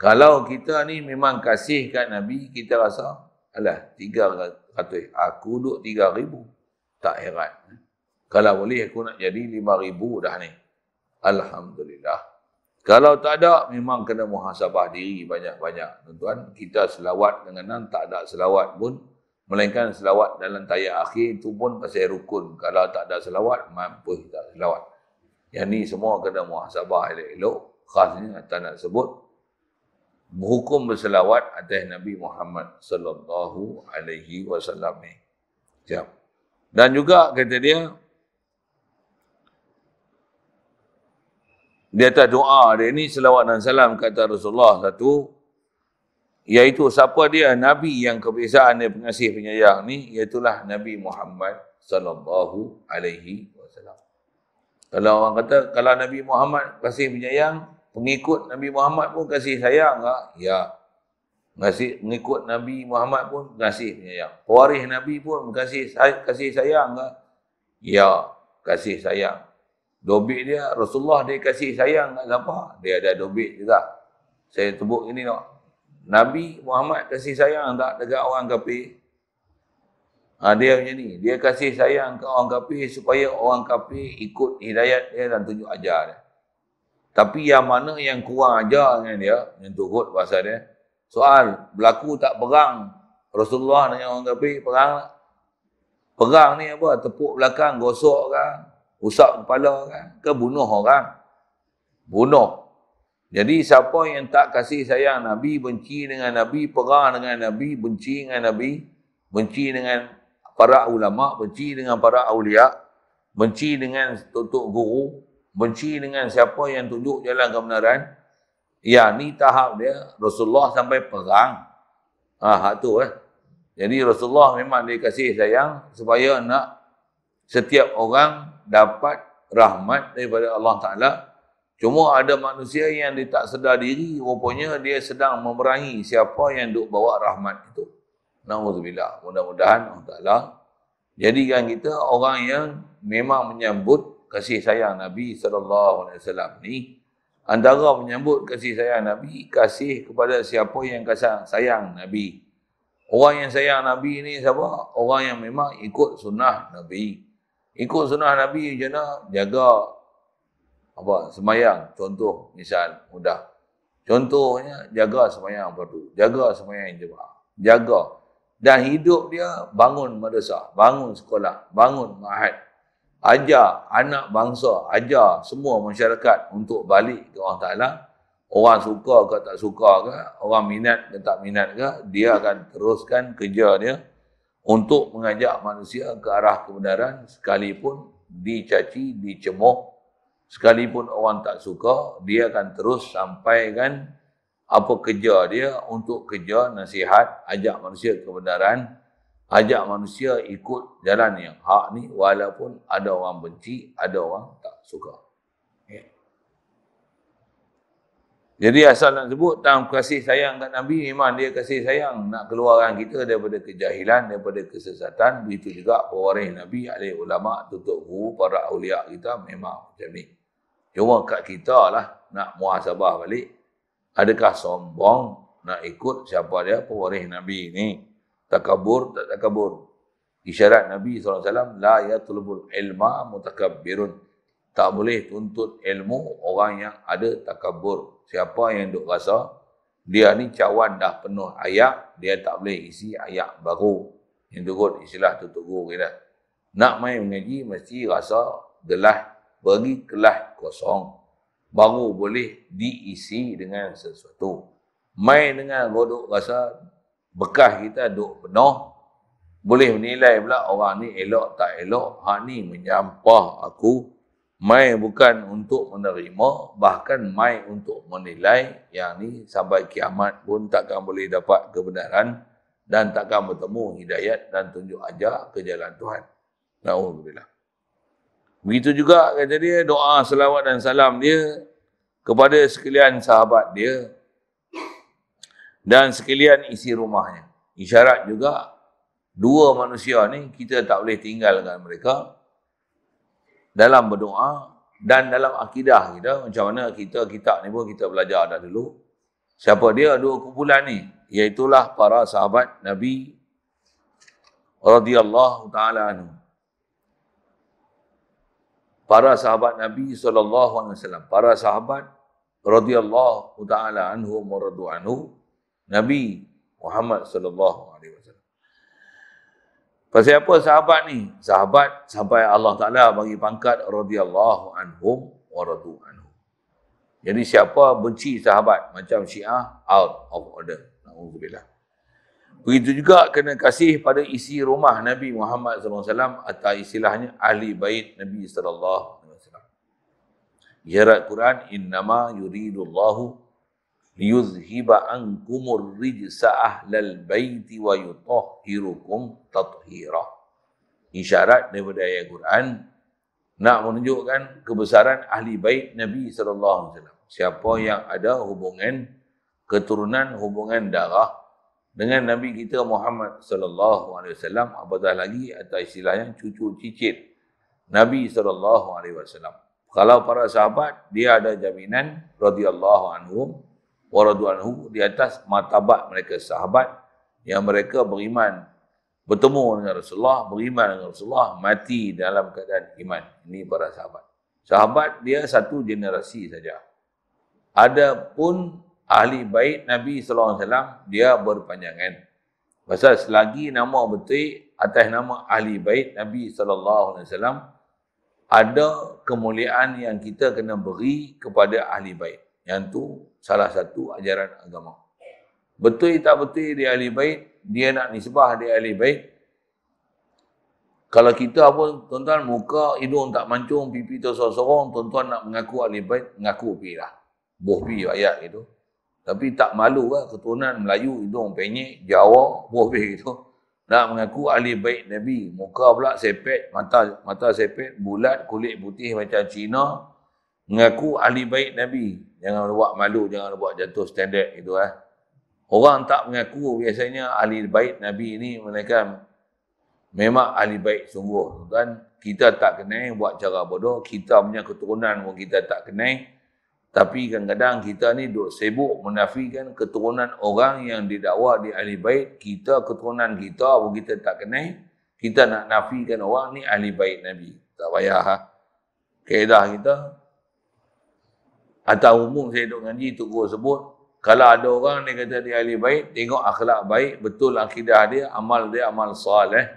Kalau kita ni memang kasih kat Nabi, kita rasa, alah 300, aku duk 3,000, tak heran. Kalau boleh aku nak jadi 5,000 dah ni. Alhamdulillah. Kalau tak ada, memang kena muhasabah diri banyak-banyak. Tuan-tuan, kita selawat dengan tak ada selawat pun, melainkan selawat dalam tayat akhir itu pun pasal rukun. Kalau tak ada selawat, mampu tak selawat. Yang ni semua kena muhasabah elok-elok. Khasnya tak nak sebut. Hukum berselawat atas Nabi Muhammad sallallahu alaihi wasallam ni. Siap. Dan juga kata dia, di atas doa dia ni selawat dan salam kata Rasulullah satu, iaitu siapa dia Nabi yang kebiasaan dia pengasih penyayang ni, iaitulah Nabi Muhammad sallallahu alaihi wasallam. Kalau orang kata kalau Nabi Muhammad kasih penyayang, pengikut Nabi Muhammad pun kasih sayang tak? Ya. Pengikut Nabi Muhammad pun kasih penyayang. Pewaris Nabi pun kasih sayang tak? Ya, kasih sayang. Dobit dia Rasulullah dia kasih sayang kat siapa? Dia ada dobit juga. Saya sebut ini tak. Nabi Muhammad kasih sayang tak dekat orang kafir? Dia macam ni. Dia kasih sayang ke orang kafir supaya orang kafir ikut hidayat dia dan tunjuk ajar dia. Tapi yang mana yang kurang ajar dengan dia, yang turut bahasa dia, soal berlaku tak perang Rasulullah dengan orang kafir, perang tak? Perang ni apa? Tepuk belakang, gosok kan? Usap kepala kan? Ke bunuh orang? Bunuh. Jadi siapa yang tak kasih sayang Nabi, benci dengan Nabi, perang dengan Nabi, benci dengan Nabi, benci dengan para ulama, benci dengan para awliya, benci dengan tutup guru, benci dengan siapa yang tunjuk jalan kebenaran, ya ni tahap dia Rasulullah sampai perang. Hak tu Jadi Rasulullah memang dia kasih sayang supaya nak setiap orang dapat rahmat daripada Allah Ta'ala. Cuma ada manusia yang dia tak sedar diri, rupanya dia sedang memerangi siapa yang duk bawa rahmat itu. Na'udzubillah. Mudah-mudahan Allah Ta'ala jadikan kita orang yang memang menyambut kasih sayang Nabi SAW ni. Antara menyambut kasih sayang Nabi, kasih kepada siapa yang sayang Nabi. Orang yang sayang Nabi ni siapa? Orang yang memang ikut sunnah Nabi. Ikut sunnah Nabi macam mana? Jaga semayang. Contoh, misal mudah. Contohnya, jaga semayang fardu. Jaga semayang jemaah. Jaga. Dan hidup dia bangun madrasah, bangun sekolah, bangun ma'had. Ajar anak bangsa, ajar semua masyarakat untuk balik ke Allah Ta'ala. Orang suka ke tak suka ke, orang minat ke tak minat ke, dia akan teruskan kerja dia untuk mengajak manusia ke arah kebenaran, sekalipun dicaci, dicemuh, sekalipun orang tak suka, dia akan terus sampaikan apa kerja dia untuk kerja nasihat, ajak manusia ke kebenaran, ajak manusia ikut jalan yang hak ni, walaupun ada orang benci, ada orang tak suka. Jadi asal nak sebut tentang kasih sayang kat Nabi, memang dia kasih sayang nak keluarkan kita daripada kejahilan, daripada kesesatan. Begitu juga pewaris Nabi, ahli ulama, tutup guru, para awliya kita memang macam ni. Cuma kat kita lah nak muhasabah balik. Adakah sombong nak ikut siapa dia pewaris Nabi ni? Takabur, tak takabur. Isyarat Nabi SAW, la yatlubul ilma mutakabbirun. Tak boleh tuntut ilmu orang yang ada takabur. Siapa yang duk rasa dia ni cawan dah penuh ayat, dia tak boleh isi ayat baru. Yang turut istilah tutup guru kita. Nak main mengaji mesti rasa gelas, bagi kelas kosong. Baru boleh diisi dengan sesuatu. Main dengan duk rasa bekas kita duk penuh, boleh menilai pula orang ni elok tak elok, hak ni menyampah aku. Mai bukan untuk menerima, bahkan mai untuk menilai. Yang ni sampai kiamat pun takkan boleh dapat kebenaran dan takkan bertemu hidayat dan tunjuk ajar ke jalan Tuhan. Na'udzubillah. Begitu juga kata dia, doa selawat dan salam dia kepada sekalian sahabat dia dan sekalian isi rumahnya. Isyarat juga, dua manusia ni kita tak boleh tinggalkan mereka dalam berdoa dan dalam akidah kita. Macam mana kitab ni pun kita belajar dah dulu. Siapa dia dua kumpulan ni? Iaitulah para sahabat Nabi radhiyallahu ta'ala anhu. Para sahabat Nabi SAW. Para sahabat radhiyallahu ta'ala anhu maradu anhu. Nabi Muhammad sallallahu alaihi wasallam. Pasal apa sahabat ni? Sahabat sampai Allah Ta'ala bagi pangkat radhiyallahu anhum wa radu anhu. Jadi siapa benci sahabat macam Syiah, out of order. Na'udzubillah. Begitu juga kena kasih pada isi rumah Nabi Muhammad SAW atau istilahnya ahli bait Nabi sallallahu alaihi wasallam. Isyarat Quran, innama yuridullahu liyuzhiba ankumur rijsa ahlal baiti wa yutahhirukum tathira. Isyarat daripada ayat Quran nak menunjukkan kebesaran ahli bait Nabi SAW. Siapa yang ada hubungan keturunan, hubungan darah dengan Nabi kita Muhammad SAW, apatah lagi atau istilahnya cucu cicit Nabi SAW. Kalau para sahabat, dia ada jaminan radhiyallahu anhum waradu'anhu di atas martabat mereka sahabat yang mereka beriman, bertemu dengan Rasulullah, beriman dengan Rasulullah, mati dalam keadaan iman. Ini para sahabat. Sahabat dia satu generasi saja. Adapun ahli bait Nabi SAW, dia berpanjangan. Pasal selagi nama betul atas nama ahli bait Nabi SAW, ada kemuliaan yang kita kena beri kepada ahli bait. Yang tu salah satu ajaran agama. Betul tak betul dia ahli bait, dia nak nisbah dia ahli bait. Kalau kita pun tuan-tuan muka hidung tak mancung, pipi tu sorong-sorong, tuan-tuan nak mengaku ahli bait, mengaku pi lah. Boh pi ayat itu. Tapi tak malu lah keturunan Melayu hidung penyek, Jawa, boh pi gitu. nak mengaku ahli bait Nabi. Muka pula sepet, mata sepet, bulat, kulit putih macam Cina. Mengaku ahli bait Nabi. Jangan buat malu, jangan buat jatuh standard itu. Orang tak mengaku biasanya ahli bait Nabi ni mereka memang ahli bait sungguh. Tuan, kita tak kenal buat cara bodoh, kita punya keturunan pun kita tak kenal. Tapi kadang-kadang kita ni duk sibuk menafikan keturunan orang yang didakwa di ahli bait. Kita keturunan kita pun kita tak kenal. Kita nak nafikan orang ni ahli bait Nabi. Tak payah. Kaedah kita. Atau umum saya duk ngaji tu guru sebut. Kalau ada orang dia kata dia ahli bait, tengok akhlak baik, betul akidah dia, amal soleh.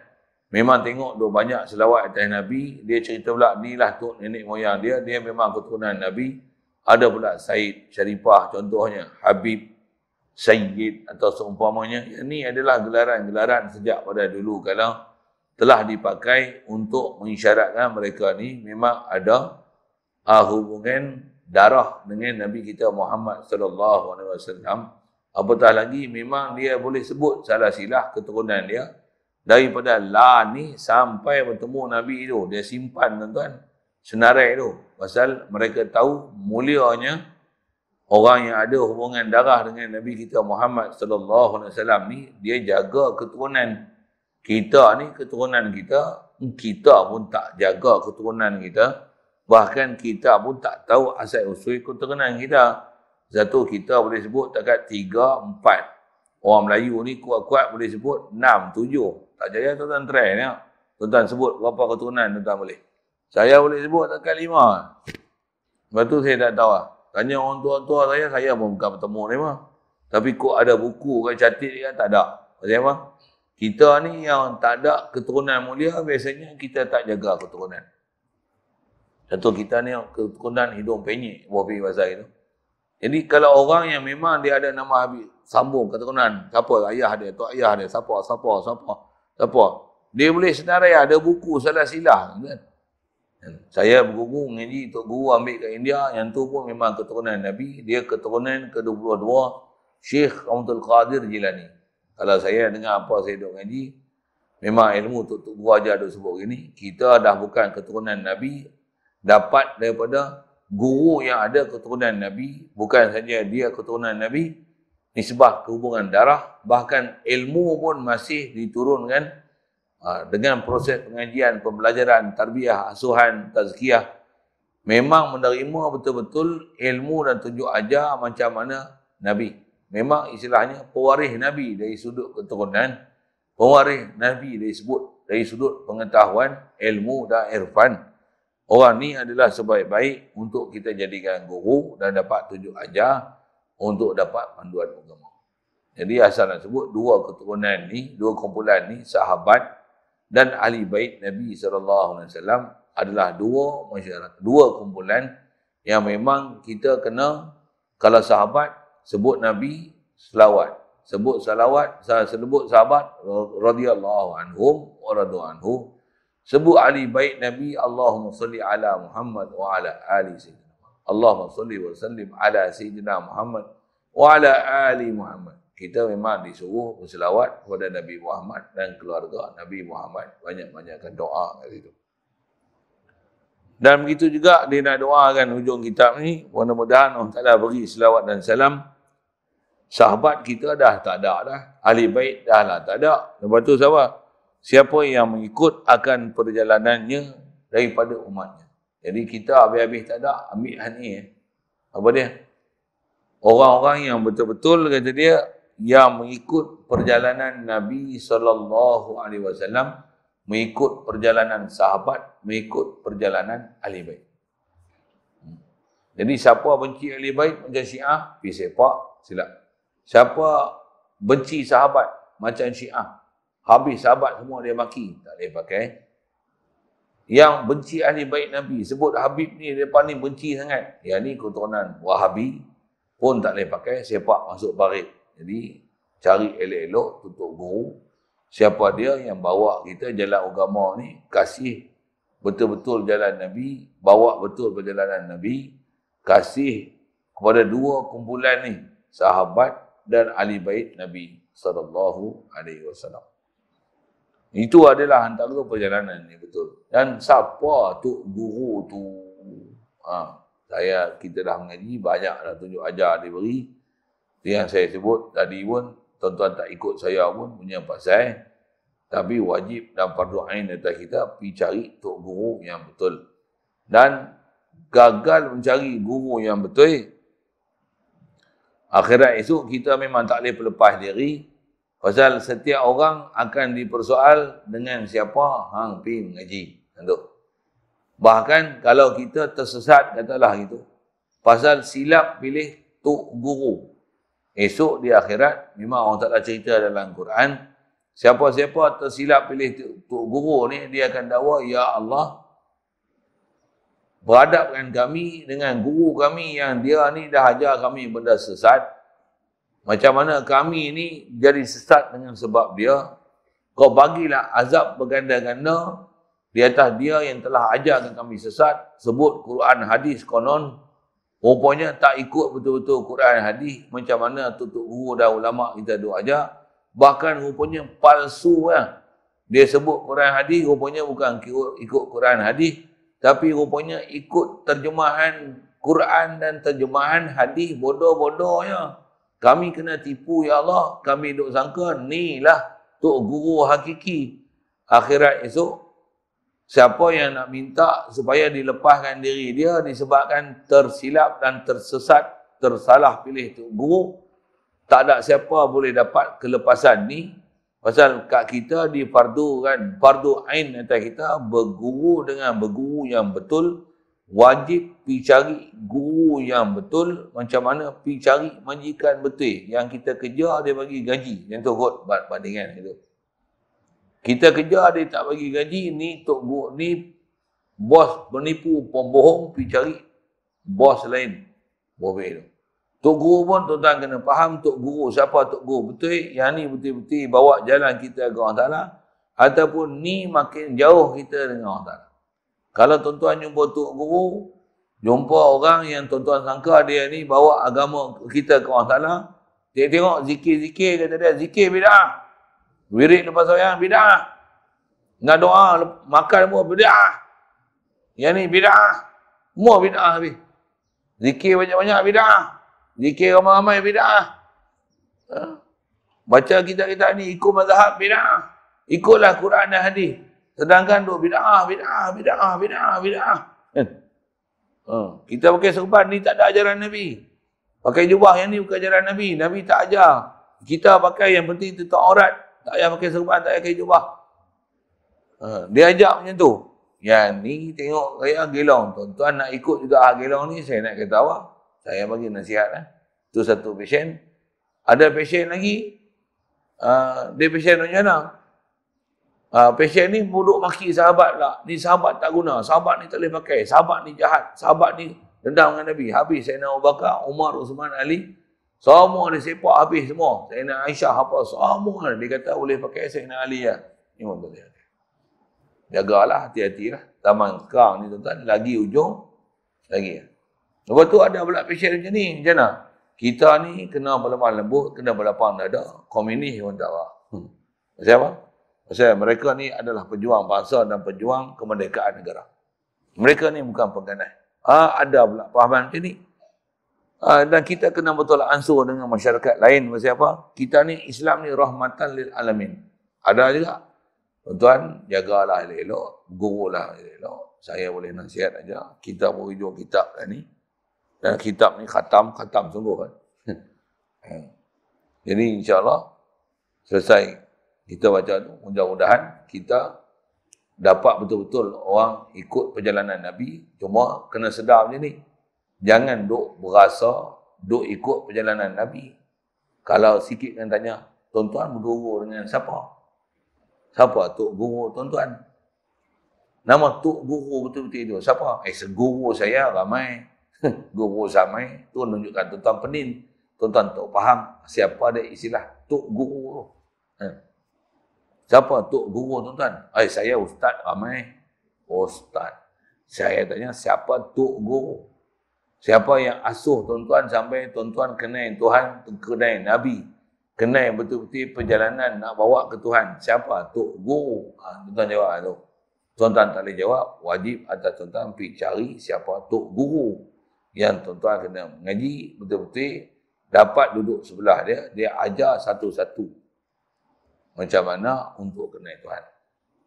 Memang tengok dia banyak selawat atas Nabi. Dia cerita pula ni lah tu nenek moyang dia. Dia memang keturunan Nabi. Ada pula Said, Syarifah contohnya, Habib, Sayyid atau seumpamanya. Ini adalah gelaran-gelaran sejak pada dulu kalau telah dipakai untuk mengisyaratkan mereka ni memang ada hubungan darah dengan Nabi kita Muhammad sallallahu alaihi wasallam. Apatah lagi memang dia boleh sebut salah silah keturunan dia daripada la ni sampai bertemu Nabi itu. Dia simpan tuan-tuan senarai tu. Pasal mereka tahu mulianya orang yang ada hubungan darah dengan Nabi kita Muhammad sallallahu alaihi wasallam ni, dia jaga keturunan kita ni, keturunan kita pun tak jaga keturunan kita. Bahkan kita pun tak tahu asal usul keturunan kita. Satu kita boleh sebut takat 3, 4. Orang Melayu ni kuat-kuat boleh sebut 6, 7. Tak jaya tuan-tuan try ni. Tuan-tuan sebut berapa keturunan tuan-tuan boleh. Saya boleh sebut takat 5. Lepas tu saya tak tahu. Tanya orang tua-tua saya pun bukan bertemu 5. Tapi kok ada buku kan catat dia tak ada. Pasal apa? Kita ni yang tak ada keturunan mulia, biasanya kita tak jaga keturunan. Contoh kita ni keturunan hidung penyek, wafi bahasa itu. Jadi kalau orang yang memang dia ada nama habis, sambung keturunan, siapa ayah dia, tok ayah dia, siapa. Dia boleh senarai ada buku salah silah kan. Saya berguru mengaji, tok guru ambil kat India, yang tu pun memang keturunan Nabi, dia keturunan ke-22 Syekh Abdul Qadir Jilani. Kalau saya dengar apa saya duk ngaji, memang ilmu tok guru ajar duk sebut gini, kita dah bukan keturunan Nabi, dapat daripada guru yang ada keturunan Nabi, bukan saja dia keturunan Nabi, nisbah kehubungan darah, bahkan ilmu pun masih diturunkan dengan proses pengajian, pembelajaran, tarbiyah, asuhan, tazkiyah. Memang menerima betul-betul ilmu dan tunjuk ajar macam mana Nabi. Memang istilahnya pewaris Nabi dari sudut keturunan, pewaris Nabi dari sudut pengetahuan, ilmu dan irfan. Orang ni adalah sebaik-baik untuk kita jadikan guru dan dapat tunjuk ajar untuk dapat panduan agama. Jadi asal nak sebut dua keturunan ni, dua kumpulan ni, sahabat dan ahli bait Nabi SAW adalah dua masyarakat, dua kumpulan yang memang kita kena, kalau sahabat sebut Nabi selawat, sebut sahabat radhiyallahu anhum wa radu anhu. Sebut ahli bait Nabi, Allahumma salli ala Muhammad wa ala ali sayyidina Muhammad. Allahumma salli wa sallim ala sayyidina Muhammad wa ala ali Muhammad. Kita memang disuruh berselawat kepada Nabi Muhammad dan keluarga Nabi Muhammad. Banyak-banyakkan doa kat situ. Dan begitu juga dia nak doakan hujung kitab ni, mudah-mudahan Allah Ta'ala beri selawat dan salam. Sahabat kita dah tak ada dah. Ahli bait dah lah tak ada. Lepas tu siapa? Siapa yang mengikut akan perjalanannya daripada umatnya. Jadi kita habis-habis tak ada, ambil ni. Apa dia? Orang-orang yang betul-betul kata dia, yang mengikut perjalanan Nabi SAW, mengikut perjalanan sahabat, mengikut perjalanan ahli bait. Jadi siapa benci ahli bait macam Syiah, pergi sepak, silap. Siapa benci sahabat macam Syiah, habis sahabat semua dia maki, tak boleh pakai. Yang benci ahli bait Nabi, sebut Habib ni, dia ni benci sangat. Yang ni keturunan Wahabi, pun tak boleh pakai, sepak masuk parit. Jadi cari elok-elok, tutup guru. Siapa dia yang bawa kita jalan agama ni, kasih betul-betul jalan Nabi, bawa betul perjalanan Nabi, kasih kepada dua kumpulan ni, sahabat dan ahli bait Nabi SAW. Itu adalah antara perjalanan yang betul. Dan siapa Tok Guru tu? Kita dah mengaji, banyak dah tunjuk ajar diberi. Yang saya sebut tadi pun, tuan-tuan tak ikut saya pun punya pasal. Tapi wajib dan fardu ain atas kita pergi cari Tok Guru yang betul. Dan gagal mencari guru yang betul, akhirat esok kita memang tak boleh berlepas diri. Pasal setiap orang akan dipersoal dengan siapa hang pergi mengaji. Tentu. Bahkan kalau kita tersesat, katalah gitu. Pasal silap pilih Tok Guru. Esok di akhirat, memang orang taklah cerita dalam Quran, siapa-siapa tersilap pilih Tok Guru ni, dia akan dakwa, ya Allah, berhadapkan kami dengan guru kami yang dia ni dah ajar kami benda sesat. Macam mana kami ni jadi sesat dengan sebab dia. Kau bagilah azab berganda-ganda di atas dia yang telah ajarkan kami sesat. Sebut Quran hadis konon, rupanya tak ikut betul-betul Quran hadis. Macam mana tutup guru dan ulama kita duk ajar. Bahkan rupanya palsu lah. Dia sebut Quran hadis, rupanya bukan ikut Quran hadis, tapi rupanya ikut terjemahan Quran dan terjemahan hadis bodoh-bodohnya. Kami kena tipu, ya Allah. Kami duk sangka ni lah Tok Guru hakiki. Akhirat esok, siapa yang nak minta supaya dilepaskan diri dia disebabkan tersilap dan tersesat, tersalah pilih Tok Guru, tak ada siapa boleh dapat kelepasan ni. Pasal kat kita di fardu kan, fardu ain atas kita berguru dengan berguru yang betul. Wajib pergi cari guru yang betul. Macam mana pergi cari majikan betul. Yang kita kerja dia bagi gaji. Yang tu kot bandingan itu. Kita kerja dia tak bagi gaji. Ni Tok Guru ni bos penipu, pembohong, pergi cari bos lain. Boleh tu. Tok Guru pun tuan-tuan kena faham Tok Guru. Siapa Tok Guru betul? Yang ni betul-betul bawa jalan kita ke Allah Ta'ala. Ataupun ni makin jauh kita dengan Allah Ta'ala. Kalau tuan-tuan jumpa Tok Guru, jumpa orang yang tuan-tuan sangka dia ni bawa agama kita ke Allah Ta'ala, dia tengok zikir-zikir, kata dia, zikir bid'ah. Wirid lepas sayang, bid'ah. Nak doa, makan pun bid'ah. Yang ni bid'ah. Semua bid'ah habis. Zikir banyak-banyak bid'ah. Zikir ramai-ramai bid'ah. Baca kitab-kitab ni ikut mazhab bid'ah. Ikutlah Quran dan hadis. Sedangkan duk bid'ah. Kita pakai serban ni tak ada ajaran Nabi. Pakai jubah yang ni bukan ajaran Nabi. Nabi tak ajar. Kita pakai yang penting tutup aurat. Tak payah pakai serban, tak payah pakai jubah. Dia ajak macam tu. Yang ni tengok saya gelong. Tuan-tuan nak ikut juga gelong ni, saya nak kata awak. Saya bagi nasihat lah. Itu satu pasien. Ada pasien lagi. Dia pasien macam mana? Pasien ni duduk maki sahabat lah. Ni sahabat tak guna. Sahabat ni tak boleh pakai. Sahabat ni jahat. Sahabat ni dendam dengan Nabi. Habis Sayyidina Abu Bakar, Umar, Uthman, Ali. Semua dia sepak habis semua. Sayyidina Aisyah apa. Semua dia kata boleh pakai Sayyidina Ali lah. Ini pun tak boleh. Jagalah, hati-hati lah. Taman sekarang ni tuan-tuan. Lagi ujung. Lagi. Lepas tu ada pula pasien macam ni. Macam mana? Kita ni kena berlemah lembut. Kena berlapang dada. Komunis pun tak apa. Pasal apa? Pasal mereka ni adalah pejuang bangsa dan pejuang kemerdekaan negara. Mereka ni bukan pengganas. Ada pula pahaman macam ni. Dan kita kena betul ansur dengan masyarakat lain. Pasal apa? Kita ni Islam ni rahmatan lil alamin. Ada juga. Tuan-tuan, jagalah elok-elok. Gurulah elok-elok. Saya boleh nasihat aja. Kita berhujung kitab lah ni. Dan kitab ni khatam sungguh kan. Jadi insyaAllah selesai kita baca tu, mudah-mudahan kita dapat betul-betul orang ikut perjalanan Nabi. Cuma kena sedar macam ni. Jangan duk berasa duk ikut perjalanan Nabi. Kalau sikit kan tanya, tuan-tuan berguru dengan siapa? Siapa Tok Guru tuan-tuan? Nama Tok Guru betul-betul itu siapa? Seguru saya ramai. Guru ramai. Tu menunjukkan tuan-tuan penin. Tuan-tuan tak faham siapa ada istilah Tok Guru tu. Siapa Tok Guru tuan-tuan? Saya Ustaz ramai. Ustaz. Saya tanya siapa Tok Guru? Siapa yang asuh tuan-tuan sampai tuan-tuan kenal Tuhan, kenal Nabi. kenal betul-betul perjalanan nak bawa ke Tuhan. Siapa? Tok Guru. Tuan-tuan jawab tu. Tuan-tuan tak boleh jawab, wajib atas tuan-tuan pergi cari siapa Tok Guru. Yang tuan-tuan kena mengaji betul-betul, dapat duduk sebelah dia, dia ajar satu-satu. Macam mana untuk kenal Tuhan.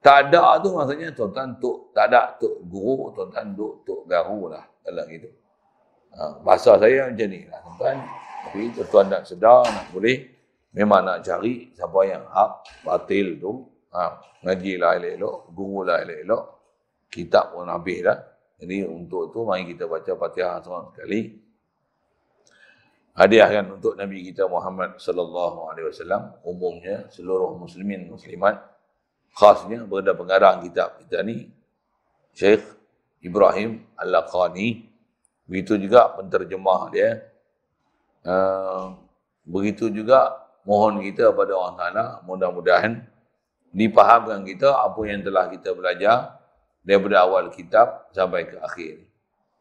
Tak ada tu maksudnya tuan-tuan tak ada Tok Guru, tuan-tuan duduk Tok Garu lah. Dalam gitu. Bahasa saya macam ni lah tuan-tuan. Tapi tuan-tuan nak sedar, nak boleh, memang nak cari siapa yang hak, batil tu. Ngaji lah elok-elok, guru lah elok-elok. Kitab pun habis dah. Jadi untuk tu mari kita baca Fatihah seorang sekali. Hadiahkan untuk Nabi kita Muhammad sallallahu alaihi wasallam, umumnya seluruh muslimin muslimat, khasnya kepada pengarang kitab kita ni Syekh Ibrahim Al-Laqani. Begitu juga penterjemah dia. Begitu juga mohon kita pada Allah Ta'ala, mudah-mudahan dipahamkan kita apa yang telah kita belajar daripada awal kitab sampai ke akhir.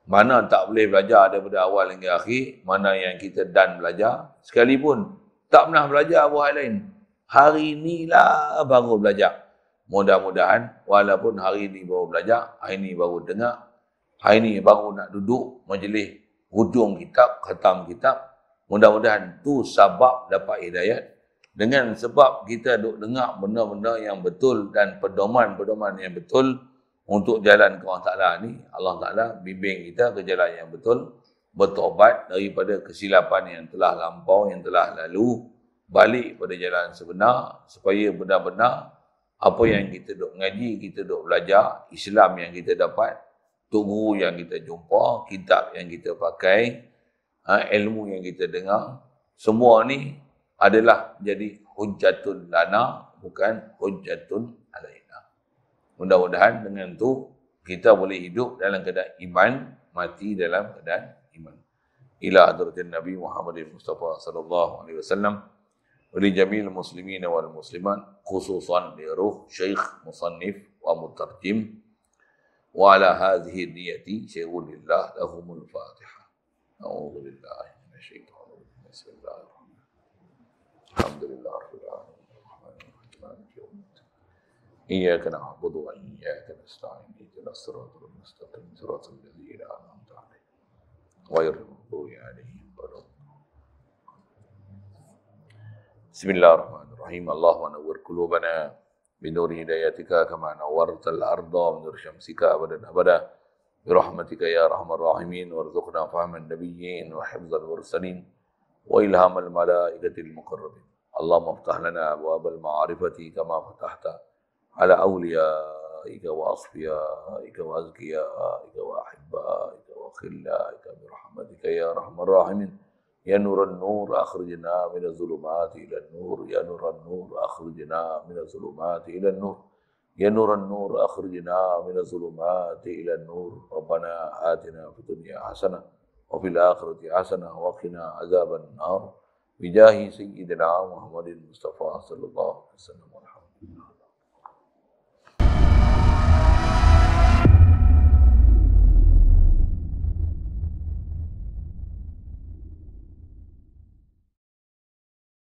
Mana tak boleh belajar daripada awal hingga akhir, mana yang kita dan belajar, sekalipun tak pernah belajar buah lain. Hari inilah baru belajar. Mudah-mudahan walaupun hari ini baru belajar, hari ini baru dengar, hari ini baru nak duduk majlis hujung kitab, khatam kitab, mudah-mudahan tu sebab dapat hidayat. Dengan sebab kita duk dengar benda-benda yang betul dan pedoman-pedoman yang betul untuk jalan ke Allah Ta'ala ni, Allah Ta'ala bimbing kita ke jalan yang betul, bertobat daripada kesilapan yang telah lampau, yang telah lalu, balik pada jalan sebenar, supaya benar-benar apa yang kita duk ngaji, kita duk belajar, Islam yang kita dapat, Tok Guru yang kita jumpa, kitab yang kita pakai, ilmu yang kita dengar, semua ni adalah jadi hujjatun lana, bukan hujjatun alaina. Mudah-mudahan dengan tu kita boleh hidup dalam keadaan iman, mati dalam keadaan iman. Ila hadratin Nabi Muhammadin Mustafa sallallahu alaihi wasallam wa li jamil muslimin wal muslimat, khususan li ruh Syekh Musannif wa Mutarjim wa ala hadhihi niyati syaikhulillah lahumul Fatihah. A'udzu billahi minasyaitonir rajim. Bismillahirrahmanirrahim. Alhamdulillah rabbil alamin. Maliki yaumiddin. Iyyaka na'budu wa iyyaka nasta'in. Ihdinas siratal mustaqim. Siratal ladzina an'amta 'alaihim ghairil maghdubi 'alaihim waladdallin. Bismillahirrahmanirrahim. Allahumma nawwir qulubana binur hidayatika kama nawwartal arda binur syamsika abadan abada. Birahmatika ya arhamar rahimin, warzuqna fahman nabiyyin wa hifdzal mursalin wa ilhamal malaikatil muqarrabin. Allahumma iftah lana abwabal ma'rifati kama fatahta ala awliyaika wa asfiyaika wa azkiyaika wa ahibbaika wa khillaika birahmatika ya arhamar rahimin. Ya nuran nur akhrijna minaz zulumati ilan nur, ya nuran nur akhrijna minaz zulumati ilan nur. Ya nuran nur akhrijna minaz zulumati ilan nur. Rabbana atina fid dunya hasanah wa fil akhirati hasanah wa qina azaban nar. Bijahi sayyidina Muhammadin Mustafa sallallahu alaihi wasallam.